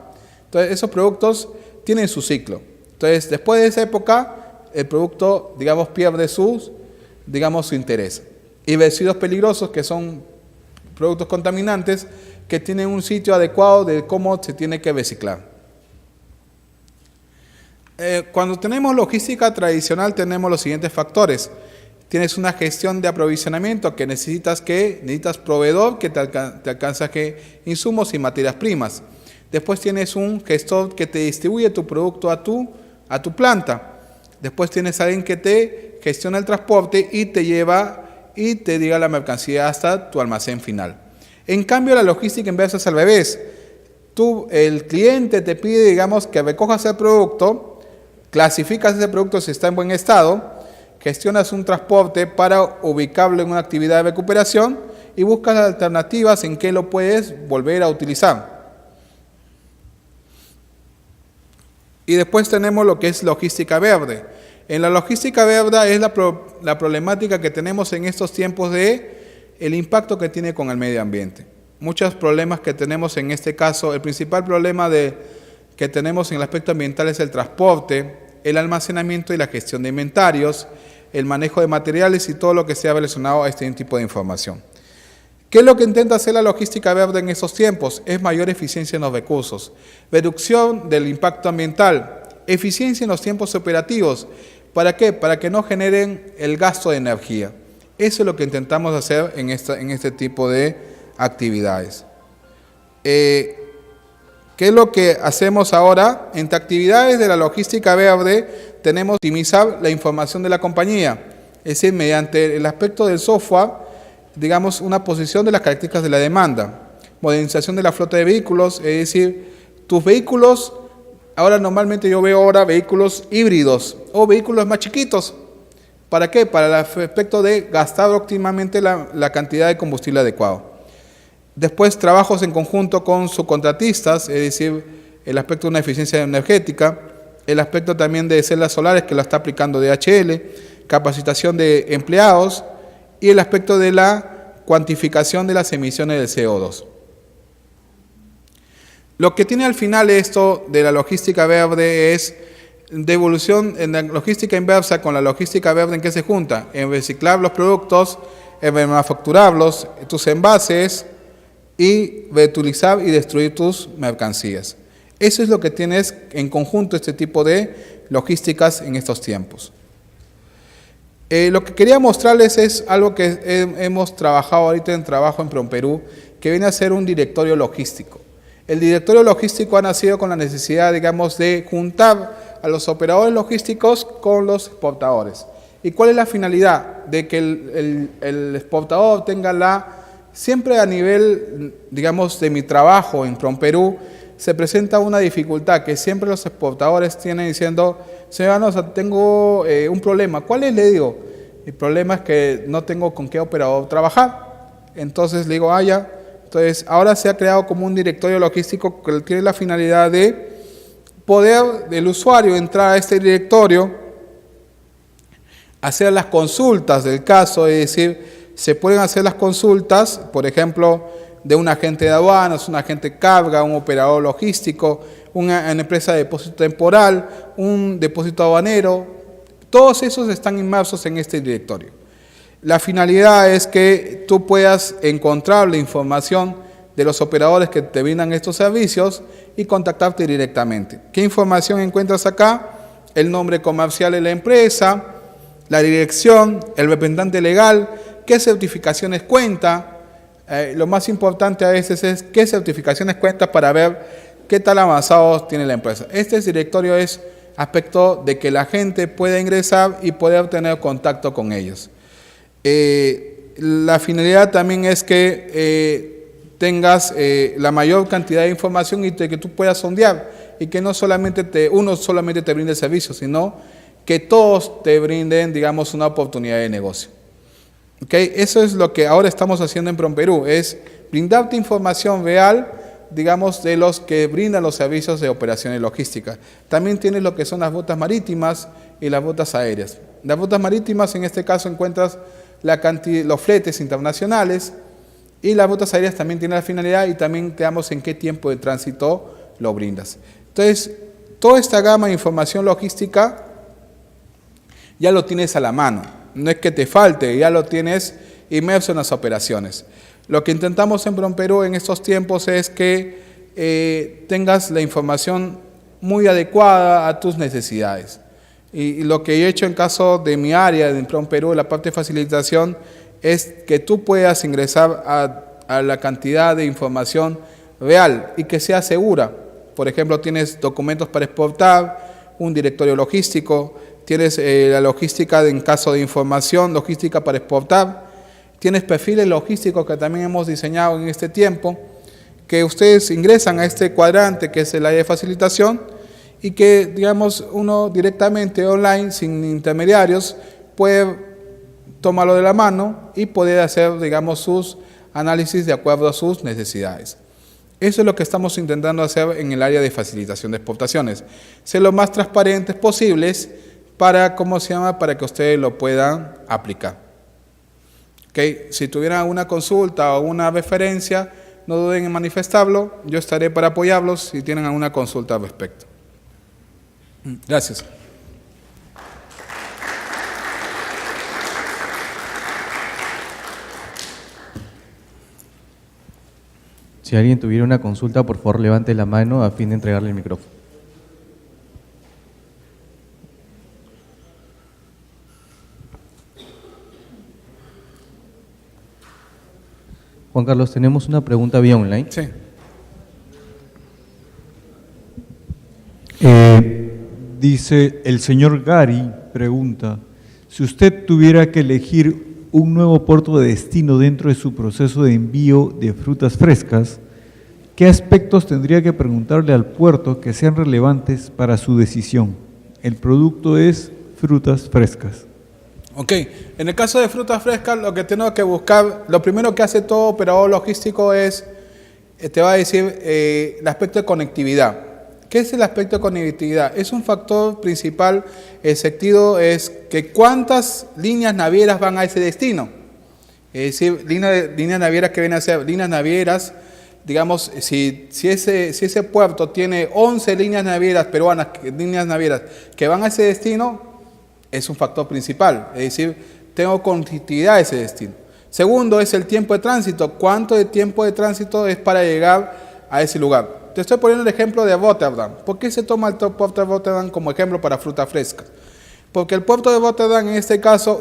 Entonces, esos productos tienen su ciclo. Entonces, después de esa época, el producto, digamos, pierde su interés. Y residuos peligrosos, que son productos contaminantes, que tienen un sitio adecuado de cómo se tiene que reciclar. Cuando tenemos logística tradicional, tenemos los siguientes factores. Tienes una gestión de aprovisionamiento que necesitas proveedor que te alcanza insumos y materias primas. Después tienes un gestor que te distribuye tu producto a tu planta. Después tienes alguien que te gestiona el transporte y te lleva y te diga la mercancía hasta tu almacén final. En cambio, la logística inversa es al revés. El cliente te pide, digamos, que recojas el producto, clasificas ese producto si está en buen estado, gestionas un transporte para ubicarlo en una actividad de recuperación y buscas alternativas en que lo puedes volver a utilizar. Y después tenemos lo que es logística verde. En la logística verde es la problemática que tenemos en estos tiempos el impacto que tiene con el medio ambiente. Muchos problemas que tenemos en este caso, el principal problema que tenemos en el aspecto ambiental es el transporte, el almacenamiento y la gestión de inventarios, el manejo de materiales y todo lo que sea relacionado a este tipo de información. ¿Qué es lo que intenta hacer la logística verde en estos tiempos? Es mayor eficiencia en los recursos, reducción del impacto ambiental, Eficiencia en los tiempos operativos. ¿Para qué? Para que no generen el gasto de energía. Eso es lo que intentamos hacer en este tipo de actividades. ¿Qué es lo que hacemos ahora? Entre actividades de la logística verde tenemos que optimizar la información de la compañía, es decir, mediante el aspecto del software, digamos, una posición de las características de la demanda, modernización de la flota de vehículos, es decir, tus vehículos, ahora normalmente yo veo ahora vehículos híbridos o vehículos más chiquitos. ¿Para qué? Para el aspecto de gastar óptimamente la cantidad de combustible adecuado. Después, trabajos en conjunto con subcontratistas, es decir, el aspecto de una eficiencia energética, el aspecto también de celdas solares que lo está aplicando DHL, capacitación de empleados y el aspecto de la cuantificación de las emisiones del CO2. Lo que tiene al final esto de la logística verde es devolución en la logística inversa con la logística verde. ¿En qué se junta? En reciclar los productos, en remanufacturarlos, tus envases y reutilizar y destruir tus mercancías. Eso es lo que tienes en conjunto este tipo de logísticas en estos tiempos. Lo que quería mostrarles es algo que hemos trabajado ahorita en trabajo en PROMPERÚ, que viene a ser un directorio logístico. El directorio logístico ha nacido con la necesidad, digamos, de juntar a los operadores logísticos con los exportadores. ¿Y cuál es la finalidad? De que el exportador tenga siempre a nivel, digamos, de mi trabajo en PROMPERÚ, se presenta una dificultad que siempre los exportadores tienen diciendo, señor, tengo un problema. ¿Cuál es? Le digo, el problema es que no tengo con qué operador trabajar. Entonces le digo, ya. Entonces ahora se ha creado como un directorio logístico que tiene la finalidad de poder el usuario entrar a este directorio, hacer las consultas del caso, es decir, se pueden hacer las consultas, por ejemplo, de un agente de aduanas, un agente de carga, un operador logístico, una empresa de depósito temporal, un depósito aduanero. Todos esos están inmersos en este directorio. La finalidad es que tú puedas encontrar la información de los operadores que te brindan estos servicios y contactarte directamente. ¿Qué información encuentras acá? El nombre comercial de la empresa, la dirección, el representante legal, qué certificaciones cuenta. Lo más importante a veces es qué certificaciones cuenta para ver qué tal avanzados tiene la empresa. Este directorio es aspecto de que la gente pueda ingresar y poder tener contacto con ellos. La finalidad también es que tengas la mayor cantidad de información y que tú puedas sondear y que no solamente uno solamente te brinde el servicio, sino que todos te brinden, digamos, una oportunidad de negocio. ¿Okay? Eso es lo que ahora estamos haciendo en PROMPERÚ, es brindarte información real, digamos, de los que brindan los servicios de operaciones logísticas. También tienes lo que son las rutas marítimas y las rutas aéreas. Las rutas marítimas, en este caso, encuentras los fletes internacionales, y las rutas aéreas también tienen la finalidad y también te damos en qué tiempo de tránsito lo brindas. Entonces, toda esta gama de información logística ya lo tienes a la mano. No es que te falte, ya lo tienes inmerso en las operaciones. Lo que intentamos en PROMPERÚ en estos tiempos es que tengas la información muy adecuada a tus necesidades. Y lo que he hecho en caso de mi área, en PROMPERÚ, la parte de facilitación, es que tú puedas ingresar a la cantidad de información real y que sea segura. Por ejemplo, tienes documentos para exportar, un directorio logístico, tienes la logística en caso de información, logística para exportar, tienes perfiles logísticos que también hemos diseñado en este tiempo, que ustedes ingresan a este cuadrante que es el área de facilitación y que, digamos, uno directamente online, sin intermediarios, puede tomarlo de la mano y poder hacer, digamos, sus análisis de acuerdo a sus necesidades. Eso es lo que estamos intentando hacer en el área de facilitación de exportaciones. Ser lo más transparentes posibles para, para que ustedes lo puedan aplicar. ¿Okay? Si tuvieran alguna consulta o una referencia, no duden en manifestarlo. Yo estaré para apoyarlos si tienen alguna consulta al respecto. Gracias. Si alguien tuviera una consulta, por favor levante la mano a fin de entregarle el micrófono. Juan Carlos, tenemos una pregunta vía online. Sí. Dice el señor Gary, pregunta, si usted tuviera que elegir un nuevo puerto de destino dentro de su proceso de envío de frutas frescas, ¿qué aspectos tendría que preguntarle al puerto que sean relevantes para su decisión? El producto es frutas frescas. Ok, en el caso de frutas frescas, lo que tenemos que buscar, lo primero que hace todo operador logístico es, te va a decir el aspecto de conectividad. ¿Qué es el aspecto de conectividad? Es un factor principal, el sentido es que cuántas líneas navieras van a ese destino. Es decir, líneas navieras que vienen a ser líneas navieras, digamos, si ese puerto tiene 11 líneas navieras peruanas, líneas navieras que van a ese destino, es un factor principal. Es decir, tengo conectividad a ese destino. Segundo es el tiempo de tránsito. ¿Cuánto de tiempo de tránsito es para llegar a ese lugar? Te estoy poniendo el ejemplo de Rotterdam. ¿Por qué se toma el puerto de Rotterdam como ejemplo para frutas frescas? Porque el puerto de Rotterdam, en este caso,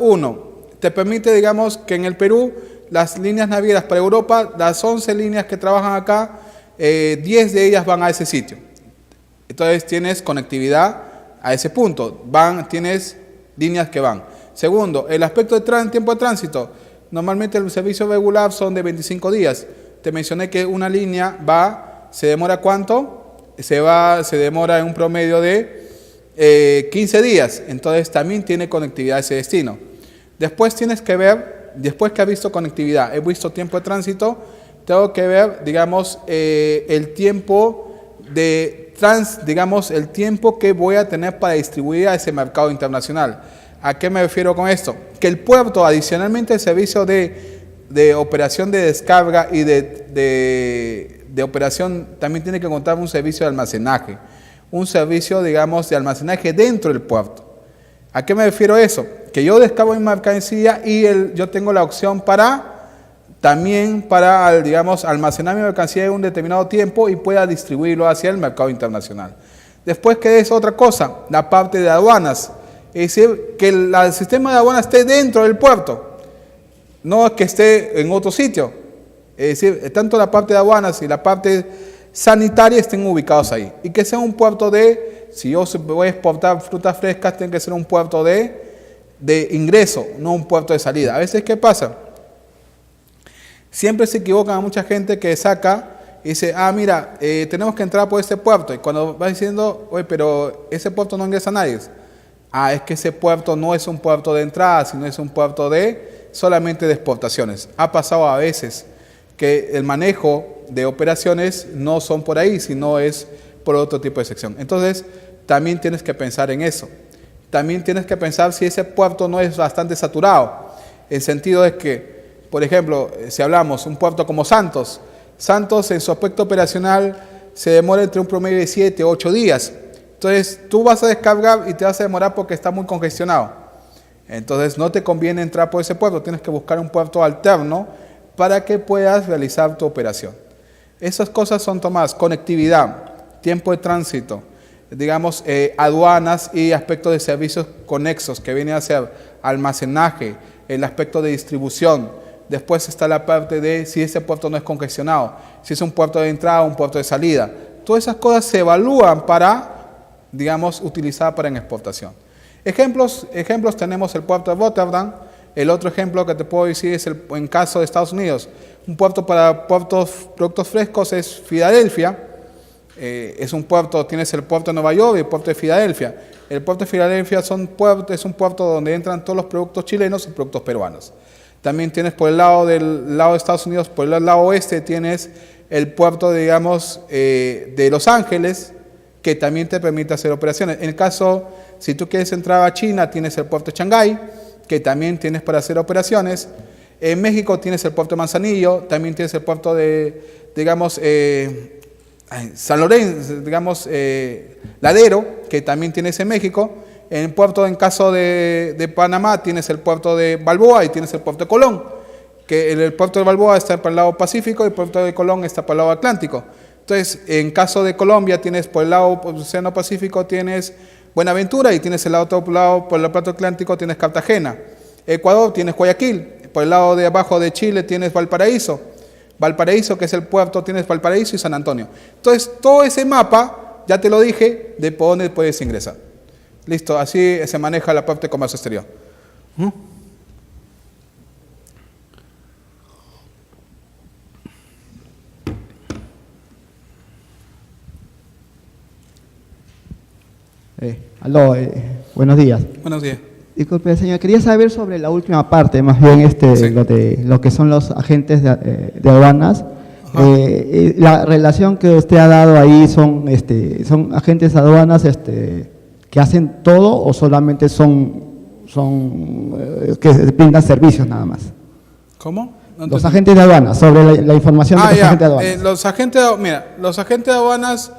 te permite, digamos, que en el Perú, las líneas navieras para Europa, las 11 líneas que trabajan acá, 10 de ellas van a ese sitio. Entonces tienes conectividad a ese punto. Tienes líneas que van. Segundo, el aspecto de tiempo de tránsito. Normalmente el servicio regular son de 25 días. Te mencioné que una línea ¿se demora cuánto? Se demora en un promedio de 15 días. Entonces también tiene conectividad a ese destino. Después tienes que ver, después que has visto conectividad, he visto tiempo de tránsito, tengo que ver, digamos, el tiempo el tiempo que voy a tener para distribuir a ese mercado internacional. ¿A qué me refiero con esto? Que el puerto, adicionalmente al servicio de operación de descarga y de operación, también tiene que contar un servicio de almacenaje. Un servicio, digamos, de almacenaje dentro del puerto. ¿A qué me refiero eso? Que yo descargo mi mercancía y yo tengo la opción también para, digamos, almacenar mi mercancía en un determinado tiempo y pueda distribuirlo hacia el mercado internacional. Después, ¿qué es otra cosa? La parte de aduanas. Es decir, que el sistema de aduanas esté dentro del puerto, no que esté en otro sitio. Es decir, tanto la parte de aduanas y la parte sanitaria estén ubicados ahí. Y que sea un puerto si yo voy a exportar frutas frescas, tiene que ser un puerto de ingreso, no un puerto de salida. A veces, ¿qué pasa? Siempre se equivocan a mucha gente que saca y dice, mira, tenemos que entrar por este puerto. Y cuando va diciendo, oye, pero ese puerto no ingresa a nadie. Es que ese puerto no es un puerto de entrada, sino es un puerto solamente de exportaciones. Ha pasado a veces que el manejo de operaciones no son por ahí, sino es por otro tipo de sección. Entonces, también tienes que pensar en eso. También tienes que pensar si ese puerto no es bastante saturado. El sentido es que, por ejemplo, si hablamos un puerto como Santos en su aspecto operacional se demora entre un promedio de 7 o 8 días. Entonces, tú vas a descargar y te vas a demorar porque está muy congestionado. Entonces, no te conviene entrar por ese puerto, tienes que buscar un puerto alterno para que puedas realizar tu operación. Esas cosas son tomadas: conectividad, tiempo de tránsito, digamos, aduanas y aspectos de servicios conexos que vienen a ser almacenaje, el aspecto de distribución. Después está la parte de si ese puerto no es congestionado, si es un puerto de entrada o un puerto de salida. Todas esas cosas se evalúan para, digamos, utilizar para en exportación. Ejemplos tenemos el puerto de Rotterdam. El otro ejemplo que te puedo decir es en caso de Estados Unidos. Un puerto para productos frescos es Filadelfia. Es un puerto, tienes el puerto de Nueva York y el puerto de Filadelfia. El puerto de Filadelfia es un puerto donde entran todos los productos chilenos y productos peruanos. También tienes por el lado de Estados Unidos, por el lado oeste, tienes el puerto, digamos, de Los Ángeles, que también te permite hacer operaciones. En el caso, si tú quieres entrar a China, tienes el puerto de Shanghái, que también tienes para hacer operaciones. En México tienes el puerto de Manzanillo, también tienes el puerto de, digamos, San Lorenzo, digamos, Ladero, que también tienes en México. En el puerto, en caso de Panamá, tienes el puerto de Balboa y tienes el puerto de Colón, que el puerto de Balboa está para el lado Pacífico y el puerto de Colón está para el lado Atlántico. Entonces, en caso de Colombia, tienes por el lado Océano Pacífico, tienes Buenaventura, y tienes el otro lado, por el plato Atlántico, tienes Cartagena. Ecuador, tienes Guayaquil. Por el lado de abajo de Chile, tienes Valparaíso. Valparaíso, que es el puerto, tienes Valparaíso y San Antonio. Entonces, todo ese mapa, ya te lo dije, de por dónde puedes ingresar. Listo, así se maneja la parte de comercio exterior. Aló, buenos días. Buenos días. Disculpe, señor, quería saber sobre la última parte, más bien Sí. lo que son los agentes de aduanas. La relación que usted ha dado ahí son agentes de aduanas que hacen todo o solamente son que brindan servicios nada más. ¿Cómo? No Los entendí. agentes de aduanas, sobre la información de los agentes de aduanas. Los agentes de aduanas,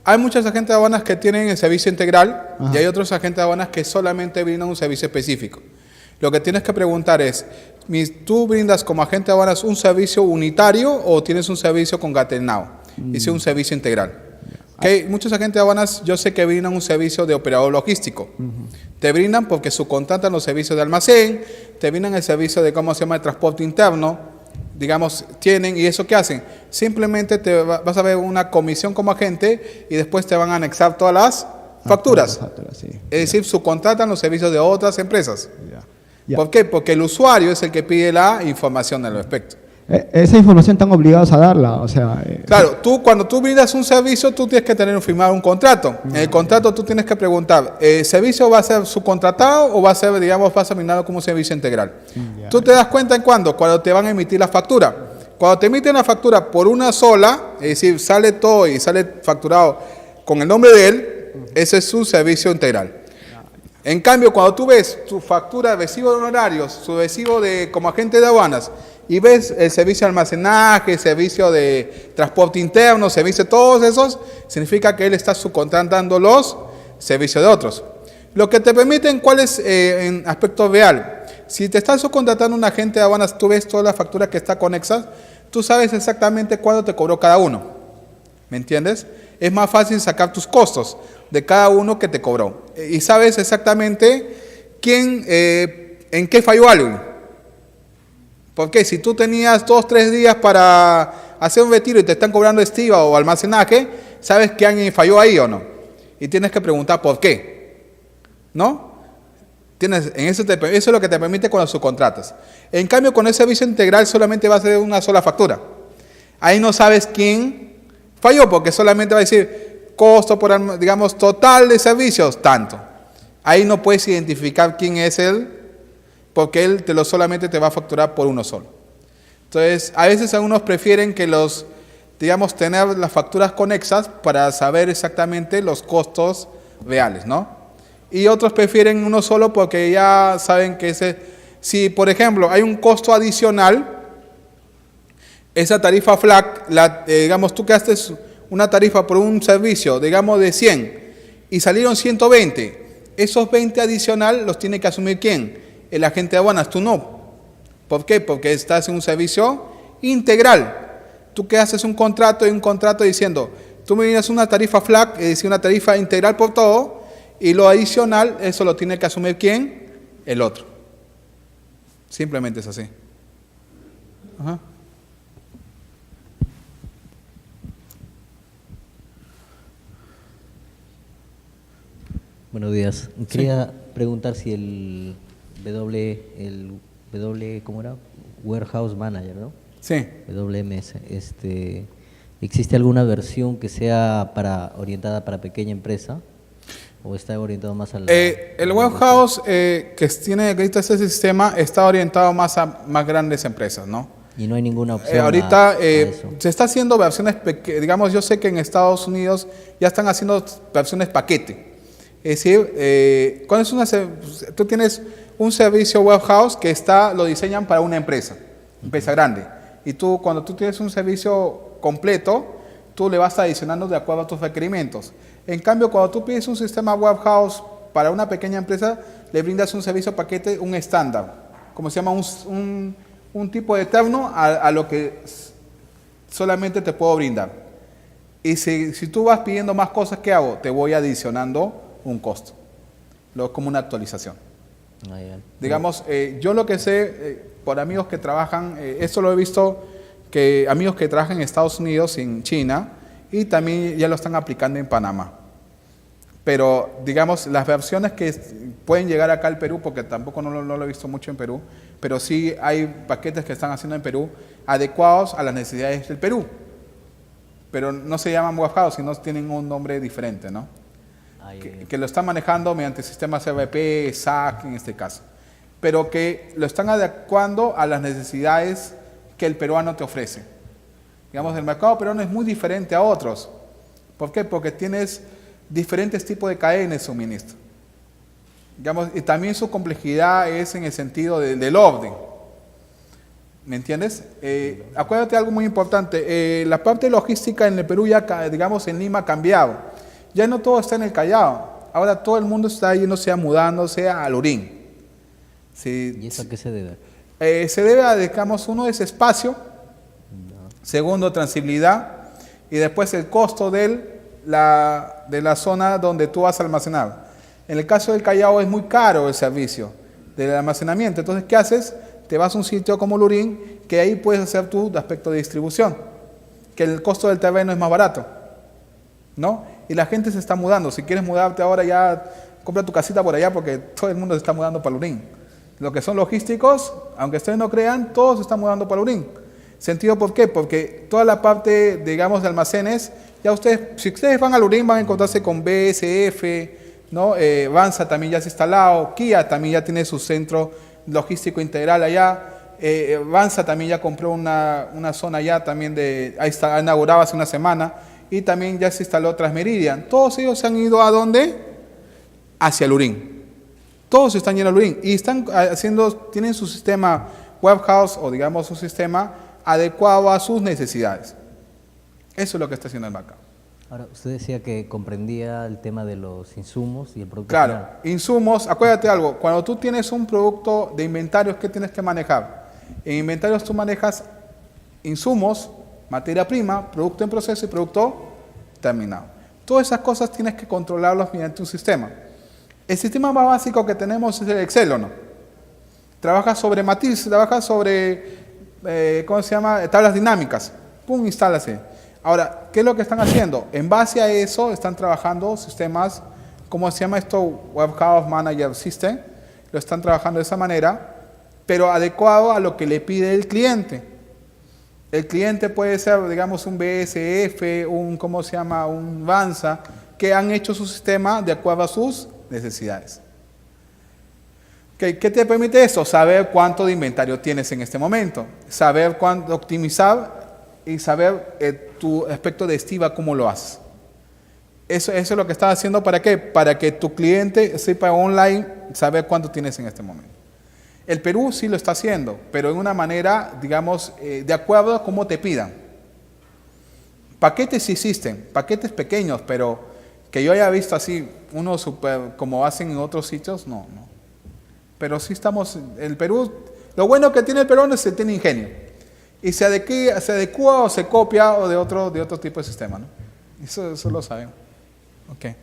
hay muchos agentes de aduanas que tienen el servicio integral. Ajá. Y hay otros agentes de aduanas que solamente brindan un servicio específico. Lo que tienes que preguntar es, ¿tú brindas como agente de aduanas un servicio unitario o tienes un servicio concatenado? Es un servicio integral. ¿Okay? Muchos agentes de aduanas yo sé que brindan un servicio de operador logístico. Te brindan porque subcontratan los servicios de almacén, te brindan el servicio de, ¿cómo se llama?, de transporte interno, digamos, tienen, ¿y eso qué hacen? Simplemente vas a ver una comisión como agente y después te van a anexar todas las facturas. Sí. Es decir, subcontratan los servicios de otras empresas. Ya. ¿Por qué? Porque el usuario es el que pide la información al respecto. Esa información están obligados a darla, o sea. Claro, cuando tú brindas un servicio, tú tienes que firmar un contrato. En el contrato tú tienes que preguntar, ¿el servicio va a ser subcontratado o va a ser, digamos, va a ser brindado como un servicio integral? Tú te das cuenta en cuándo, cuando te van a emitir la factura. Cuando te emiten la factura por una sola, es decir, sale todo y sale facturado con el nombre de él, ese es su servicio integral. En cambio, cuando tú ves tu factura de recibo de honorarios, su recibo como agente de aduanas, y ves el servicio de almacenaje, servicio de transporte interno, servicio de todos esos, significa que él está subcontratando los servicios de otros. Lo que te permiten, ¿cuál es en aspecto real? Si te están subcontratando un agente de aduanas, tú ves toda la factura que está conexa, tú sabes exactamente cuándo te cobró cada uno. ¿Me entiendes? Es más fácil sacar tus costos de cada uno que te cobró. Y sabes exactamente en qué falló algo. Porque si tú tenías 2 o 3 días para hacer un retiro y te están cobrando estiva o almacenaje, sabes que alguien falló ahí o no. Y tienes que preguntar por qué. ¿No? Eso es lo que te permite cuando subcontratas. En cambio, con el servicio integral solamente va a ser una sola factura. Ahí no sabes quién falló, porque solamente va a decir costo por, digamos, total de servicios, tanto. Ahí no puedes identificar quién es él, porque él solamente te va a facturar por uno solo. Entonces, a veces algunos prefieren que tener las facturas conexas para saber exactamente los costos reales, ¿no? Y otros prefieren uno solo porque ya saben que si por ejemplo hay un costo adicional, esa tarifa flat, digamos, tú quedaste una tarifa por un servicio, digamos, de 100 y salieron 120, esos 20 adicional los tiene que asumir ¿quién? El agente de aduanas, tú no. ¿Por qué? Porque estás en un servicio integral. Tú que haces un contrato diciendo, tú me vienes una tarifa flat, es decir, una tarifa integral por todo, y lo adicional, eso lo tiene que asumir ¿quién? El otro. Simplemente es así. Ajá. Buenos días. Quería preguntar si el ¿cómo era? Warehouse Manager, ¿no? Sí. WMS. ¿Existe alguna versión que sea orientada para pequeña empresa? ¿O está orientado más al...? El warehouse que tiene este sistema está orientado más a más grandes empresas, ¿no? Y no hay ninguna opción ahorita a eso. se está haciendo versiones, digamos, yo sé que en Estados Unidos ya están haciendo versiones paquete. Es decir, tú tienes un servicio warehouse que lo diseñan para una empresa grande. Y cuando tú tienes un servicio completo, tú le vas adicionando de acuerdo a tus requerimientos. En cambio, cuando tú pides un sistema warehouse para una pequeña empresa, le brindas un servicio paquete, un estándar, como se llama un tipo de terno a lo que solamente te puedo brindar. Y si tú vas pidiendo más cosas, ¿qué hago? Te voy adicionando un costo, como una actualización. Digamos, yo lo que sé, por amigos que trabajan, esto lo he visto amigos que trabajan en Estados Unidos y en China, y también ya lo están aplicando en Panamá. Pero, digamos, las versiones que pueden llegar acá al Perú, porque tampoco no lo he visto mucho en Perú, pero sí hay paquetes que están haciendo en Perú adecuados a las necesidades del Perú. Pero no se llaman web house, sino tienen un nombre diferente, ¿no? Que lo están manejando mediante sistemas CVP, SAC en este caso. Pero que lo están adecuando a las necesidades que el peruano te ofrece. Digamos, el mercado peruano es muy diferente a otros. ¿Por qué? Porque tienes diferentes tipos de cadenas de suministro. Digamos, y también su complejidad es en el sentido del orden. ¿Me entiendes? Acuérdate de algo muy importante. La parte logística en el Perú ya, digamos, en Lima ha cambiado. Ya no todo está en el Callao. Ahora todo el mundo está yéndose, mudándose a Lurín. Sí, ¿Y eso a qué se debe? Se debe a, digamos, uno es espacio, segundo, transibilidad, y después el costo de la zona donde tú vas a almacenar. En el caso del Callao es muy caro el servicio del almacenamiento. Entonces, ¿qué haces? Te vas a un sitio como Lurín, que ahí puedes hacer tu aspecto de distribución, que el costo del terreno es más barato, ¿no? Y la gente se está mudando. Si quieres mudarte ahora, ya compra tu casita por allá, porque todo el mundo se está mudando para Lurín. Lo que son logísticos, aunque ustedes no crean, todos se están mudando para Lurín. ¿Sentido por qué? Porque toda la parte, digamos, de almacenes, ya ustedes, si ustedes van a Lurín, van a encontrarse con BSF, ¿no? Vansa también ya se ha instalado, Kia también ya tiene su centro logístico integral allá, Vansa también ya compró una zona allá también, ahí está, inaugurado hace una semana, y también ya se instaló Transmeridian. Todos ellos se han ido ¿a dónde? Hacia Lurín. Todos están yendo a Lurín y están tienen su sistema web house o digamos su sistema adecuado a sus necesidades. Eso es lo que está haciendo el mercado. Ahora, usted decía que comprendía el tema de los insumos y el producto Claro, final. insumos, acuérdate algo, cuando tú tienes un producto de inventarios, ¿qué tienes que manejar? En inventarios tú manejas insumos, materia prima, producto en proceso y producto terminado. Todas esas cosas tienes que controlarlas mediante un sistema. El sistema más básico que tenemos es el Excel, ¿o no? Trabaja sobre matriz, trabaja sobre, ¿cómo se llama? Tablas dinámicas. Pum, instálase. Ahora, ¿qué es lo que están haciendo? En base a eso están trabajando sistemas, ¿cómo se llama esto? Warehouse Manager System. Lo están trabajando de esa manera, pero adecuado a lo que le pide el cliente. El cliente puede ser, digamos, un BSF, ¿cómo se llama? Un Vansa, que han hecho su sistema de acuerdo a sus necesidades. ¿Qué te permite eso? Saber cuánto de inventario tienes en este momento, saber cuánto optimizar y saber tu aspecto de estiva, cómo lo haces. Eso es lo que estás haciendo, ¿para qué? Para que tu cliente sepa online saber cuánto tienes en este momento. El Perú sí lo está haciendo, pero en una manera, digamos, de acuerdo a cómo te pidan. Paquetes sí existen, paquetes pequeños, pero que yo haya visto así, uno super, como hacen en otros sitios, no. Pero sí estamos, el Perú, lo bueno que tiene el Perú es que tiene ingenio. Y se adecua o se copia o de otro tipo de sistema, ¿no? Eso lo saben. Ok.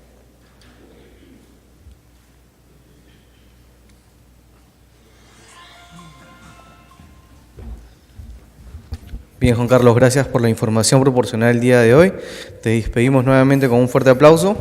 Bien, Juan Carlos, gracias por la información proporcionada el día de hoy. Te despedimos nuevamente con un fuerte aplauso.